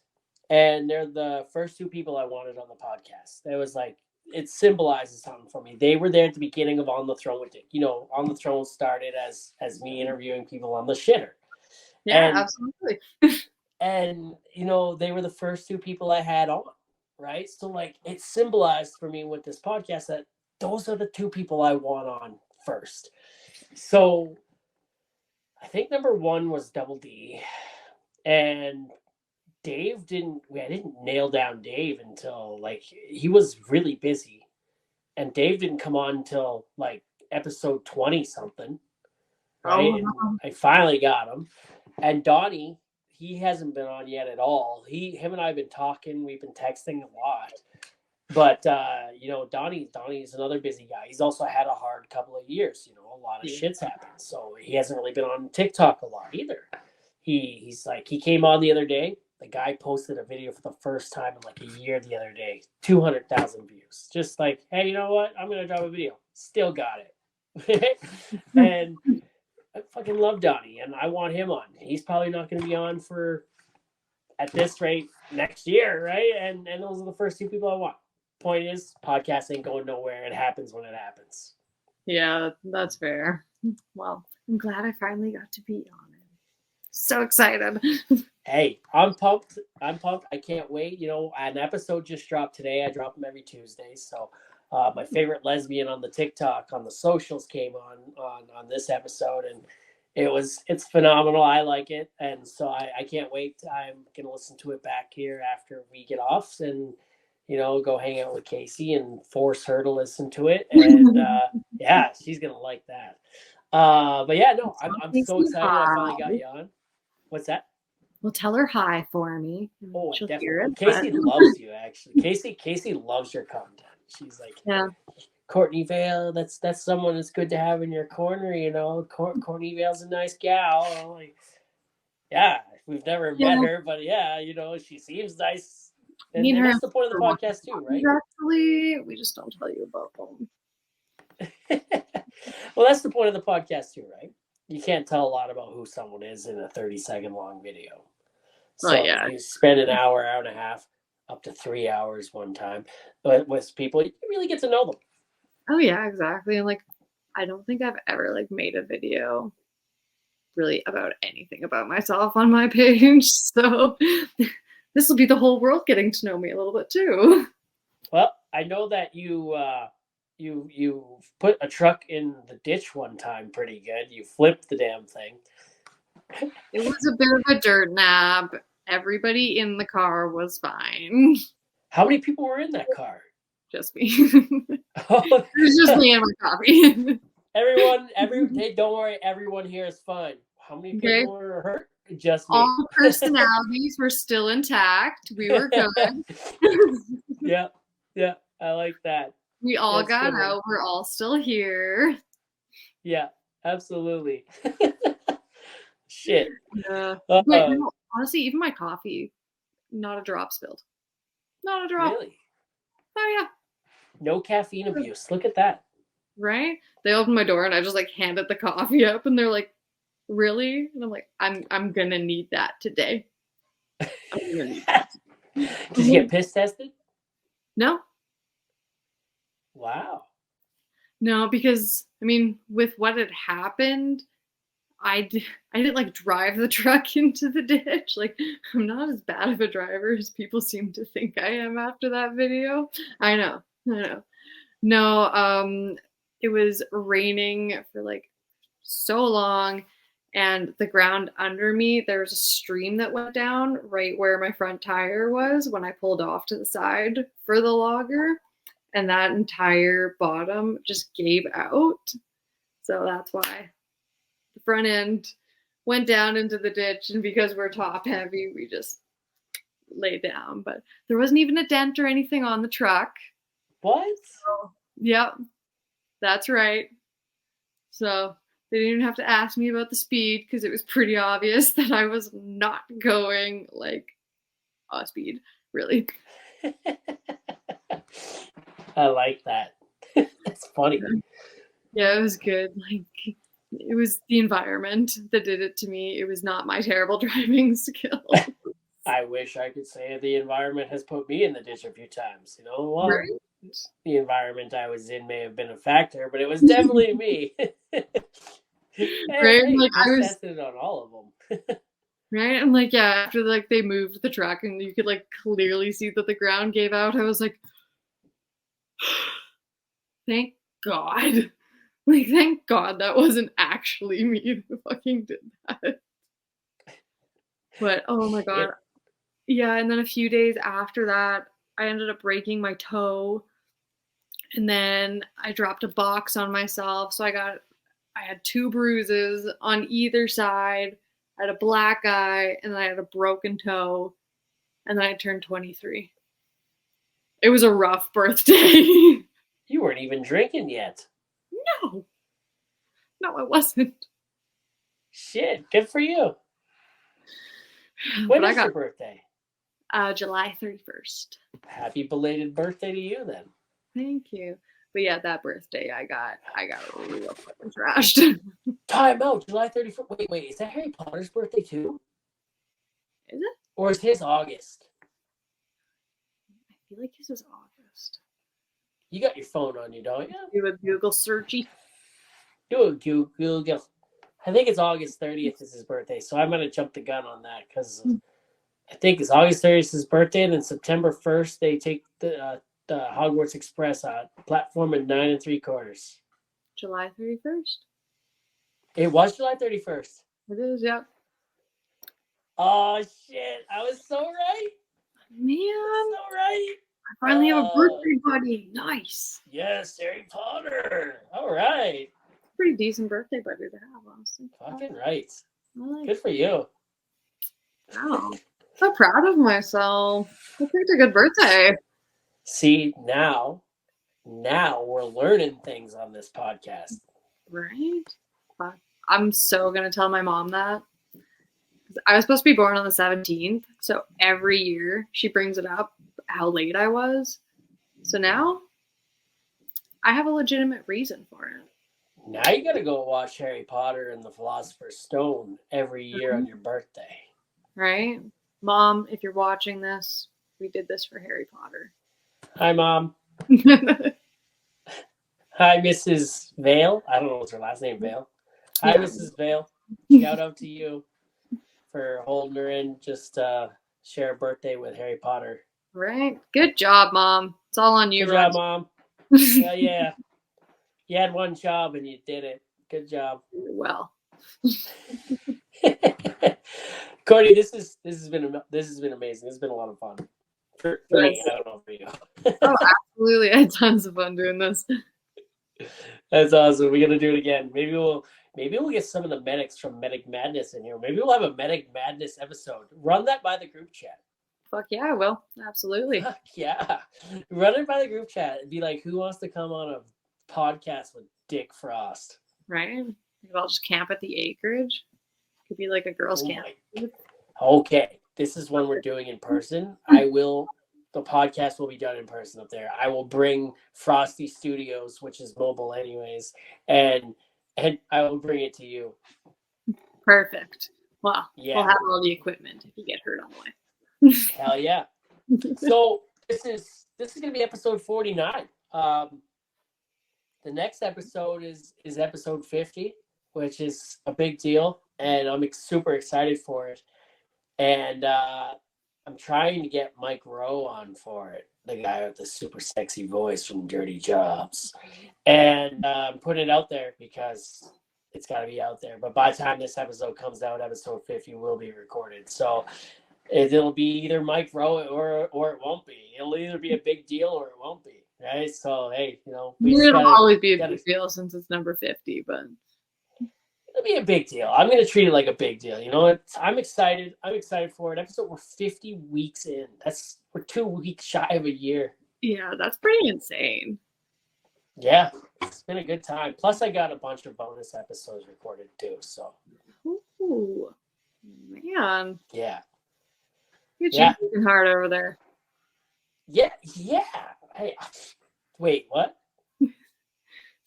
And they're the first two people I wanted on the podcast. It was like, it symbolizes something for me. They were there at the beginning of On the Throne with Dick. You know, On the Throne started as me interviewing people on the shitter. Yeah, absolutely. And, you know, they were the first two people I had on, right? So, like, it symbolized for me with this podcast that those are the two people I want on first. So, I think number one was Double D. And Dave I didn't nail down Dave until, like, he was really busy. And Dave didn't come on until, like, episode 20 something. Right? Oh. And I finally got him. And Donnie, he hasn't been on yet at all. Him and I have been talking. We've been texting a lot. But, you know, Donnie is another busy guy. He's also had a hard couple of years. You know, a lot of shit's happened. So he hasn't really been on TikTok a lot either. He's like, he came on the other day. The guy posted a video for the first time in like a year the other day. 200,000 views. Just like, hey, you know what? I'm going to drop a video. Still got it. And I fucking love Donnie, and I want him on. He's probably not going to be on for, at this rate, next year, right? And those are the first two people I want. Point is, podcast ain't going nowhere. It happens when it happens. Yeah, that's fair. Well, I'm glad I finally got to be on it. So excited. Hey, I'm pumped. I can't wait. You know, an episode just dropped today. I drop them every Tuesday. So my favorite lesbian on the TikTok, on the socials came on this episode, and it's phenomenal. I like it. And so I can't wait. I'm going to listen to it back here after we get off and, you know, go hang out with Casey and force her to listen to it. And yeah, she's going to like that. But yeah, no, I'm so excited I finally got you on. What's that? Well, tell her hi for me. Oh, definitely. Casey loves you, actually. Casey loves your content. She's like, yeah, Courtney Vale, that's someone that's good to have in your corner, you know. Courtney Vale's a nice gal. I'm like, yeah, we've never met her, but yeah, you know, she seems nice. And that's the point of the podcast too, right? Actually, we just don't tell you about them. Well, that's the point of the podcast too, right? You can't tell a lot about who someone is in a 30-second long video. So you spend an hour and a half, up to 3 hours one time. But with people, you really get to know them. Oh, yeah, exactly. And, like, I don't think I've ever, like, made a video really about anything about myself on my page. So this will be the whole world getting to know me a little bit, too. Well, I know that you you put a truck in the ditch one time pretty good. You flipped the damn thing. It was a bit of a dirt nap. Everybody in the car was fine. How many people were in that car? Just me. Oh, It was just me and my coffee. hey, don't worry, everyone here is fine. How many people Okay. were hurt? Just me. All personalities were still intact. We were good. Yeah, I like that. We all That's got good. out. We're all still here. Yeah, absolutely. Shit. But no, honestly, even my coffee, not a drop spilled. Not a drop. Really? Oh yeah. No caffeine abuse. Look at that. Right? They opened my door and I just like handed the coffee up and they're like, really? And I'm like, I'm gonna need that today. I'm gonna need that. Did you get piss tested? No. Wow. No, because I mean, with what had happened, I didn't like drive the truck into the ditch. Like, I'm not as bad of a driver as people seem to think I am after that video. I know. No, it was raining for like so long, and the ground under me, there was a stream that went down right where my front tire was when I pulled off to the side for the logger, and that entire bottom just gave out. So that's why the front end went down into the ditch, and because we're top heavy, we just laid down. But there wasn't even a dent or anything on the truck. What? So, yep, that's right. So they didn't even have to ask me about the speed because it was pretty obvious that I was not going like a speed, really. I like that. It's funny. Yeah, it was good. Like, it was the environment that did it to me. It was not my terrible driving skill. I wish I could say the environment has put me in the ditch a few times. You know, well, Right? the environment I was in may have been a factor, but it was definitely me. Right? Hey, Like I was tested on all of them. right. And like, yeah, after like they moved the truck and you could like clearly see that the ground gave out, I was like, thank God. Like, thank God that wasn't actually me that fucking did that. But oh my God. Yeah, and then a few days after that, I ended up breaking my toe. And then I dropped a box on myself. So I had 2 bruises on either side. I had a black eye and then I had a broken toe. And then I turned 23. It was a rough birthday. You weren't even drinking yet. No, I wasn't. Shit, good for you. When But is your birthday? July 31st. Happy belated birthday to you then. Thank you. But yeah, that birthday I got real fucking trashed. Time out, July 31st. Wait, is that Harry Potter's birthday too? Is it? Or is his August? I feel like his is August. You got your phone on you, don't you? Do a Google searchy. Do a Google. I think it's August 30th is his birthday, so I'm going to jump the gun on that because I think it's August 30th his birthday, and then September 1st they take the Hogwarts Express platform at 9 3/4. July 31st. It was July 31st. It is, yep. Oh shit! I was so right. Man, So right. I finally have a birthday buddy. Nice. Yes, Harry Potter. All right. Pretty decent birthday buddy to have, honestly. Fucking right. Like, good for you. wow. So proud of myself. I picked a good birthday. See, now we're learning things on this podcast. Right? I'm so going to tell my mom that. I was supposed to be born on the 17th, so every year she brings it up how late I was. So now I have a legitimate reason for it. Now you gotta go watch Harry Potter and the Philosopher's Stone every year on your birthday. Right? Mom, if you're watching this, we did this for Harry Potter. Hi, Mom. Hi, Mrs. Vale. I don't know what's her last name, Vale. Hi, yeah. Mrs. Vale. Shout out to you for holding her in. Just share a birthday with Harry Potter. Right. Good job, Mom. It's all on you. Good job, Mom. Yeah. You had one job and you did it. Good job. Well, Courtney, this has been amazing. This has been a lot of fun for me. I don't know for you. Oh, absolutely! I had tons of fun doing this. That's awesome. We're gonna do it again. Maybe we'll get some of the medics from Medic Madness in here. Maybe we'll have a Medic Madness episode. Run that by the group chat. Fuck yeah, I will. Absolutely. Fuck yeah. Run it by the group chat and be like, who wants to come on a podcast with Dick Frost? Right? Maybe I'll just camp at the acreage. Could be like a girls' camp. Okay. This is one we're doing in person. The podcast will be done in person up there. I will bring Frosty Studios, which is mobile anyways, and I will bring it to you. Perfect. Well, yeah. We'll have all the equipment if you get hurt on the way. Hell yeah. So this is going to be episode 49. The next episode is episode 50, which is a big deal, and I'm super excited for it. And I'm trying to get Mike Rowe on for it, the guy with the super sexy voice from Dirty Jobs. And put it out there because it's got to be out there. But by the time this episode comes out, episode 50 will be recorded. So it'll be either Mike Rowe or it won't be. It'll either be a big deal or it won't be. Right? So, hey, it'll always be a big deal since it's number 50, but it'll be a big deal. I'm going to treat it like a big deal. You know what? I'm excited. I'm excited for it. Episode, we're 50 weeks in. We're 2 weeks shy of a year. Yeah, that's pretty insane. Yeah, it's been a good time. Plus, I got a bunch of bonus episodes recorded too. So, ooh, man. Yeah. You're working hard over there. Yeah. Hey, wait, what? So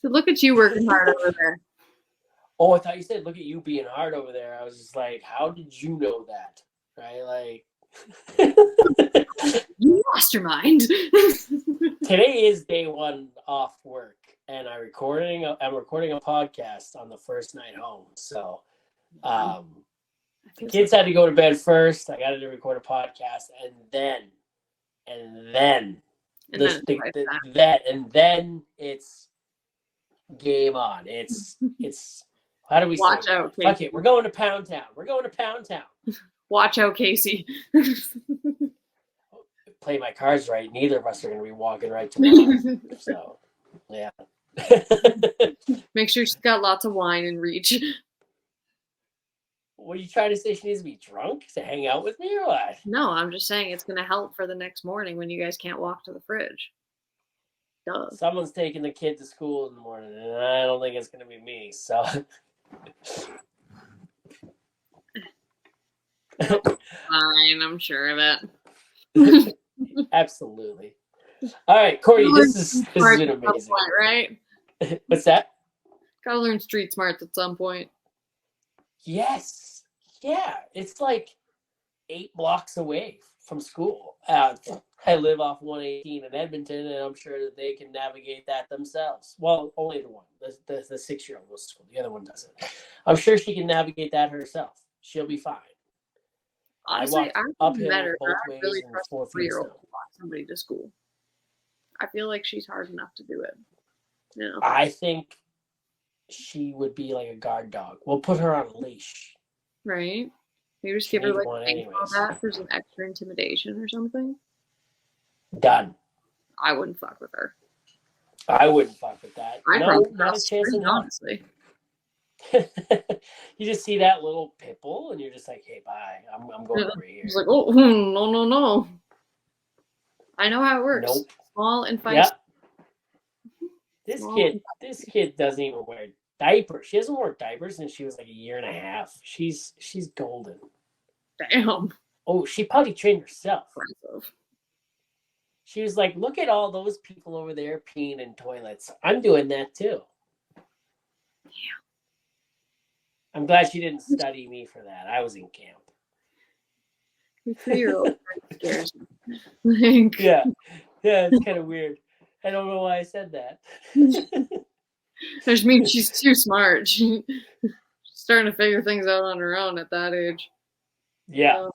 look at you working hard over there. Oh, I thought you said, look at you being hard over there. I was just like, how did you know that? Right? Like, you lost your mind. Today is day one off work, and I'm recording a podcast on the first night home. So, the kids had to go to bed first. I got to record a podcast, and then it's game on. It's. How do we watch out, Casey? Fuck it, we're going to Pound Town. Watch out, Casey. Play my cards right. Neither of us are going to be walking right tomorrow. So, yeah. Make sure she's got lots of wine in reach. What are you trying to say? She needs to be drunk to hang out with me or what? No, I'm just saying it's going to help for the next morning when you guys can't walk to the fridge. Duh. Someone's taking the kid to school in the morning, and I don't think it's going to be me. So. Fine, I'm sure of it. Absolutely. All right, Courtney, this has been amazing. Point, right? What's that? Gotta learn street smarts at some point. Yes. Yeah, it's like 8 blocks away from school. I live off 118 in Edmonton, and I'm sure that they can navigate that themselves. Well, only the one, the 6-year-old goes to school. The other one doesn't. I'm sure she can navigate that herself. She'll be fine. Honestly, I walked uphill both ways really and trust 4 a feet 3-year-old down. to walk somebody to school. I feel like she's hard enough to do it. You know? I think she would be like a guard dog. We'll put her on a leash. Right? Maybe just give her like a baseball bat for some extra intimidation or something. Done. I wouldn't fuck with her. I wouldn't fuck with that. Not a chance in hell. Honestly. You just see that little pit bull and you're just like, hey, bye. I'm going over here. He's like, oh, no. I know how it works. Nope. Small and feisty. Yep. This kid doesn't even wear diapers. She hasn't worn diapers since she was like 1.5 years. She's golden. Damn. Oh, she potty trained herself. Impressive. She was like, look at all those people over there peeing in toilets. I'm doing that too. Yeah. I'm glad she didn't study me for that. I was in camp. Your 3-year-old scares me. Yeah, it's kind of weird. I don't know why I said that. Which means she's too smart. She's starting to figure things out on her own at that age. Yeah.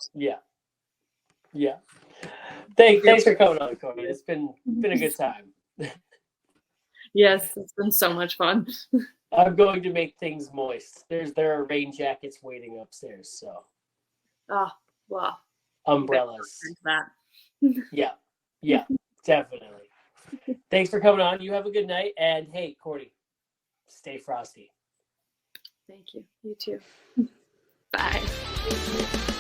Thanks for coming on, Courtney. It's been a good time. Yes, it's been so much fun. I'm going to make things moist. There are rain jackets waiting upstairs, so. Oh, wow. Umbrellas. That. Yeah, definitely. Thanks for coming on. You have a good night. And hey, Courtney, stay frosty. Thank you. You too. Bye.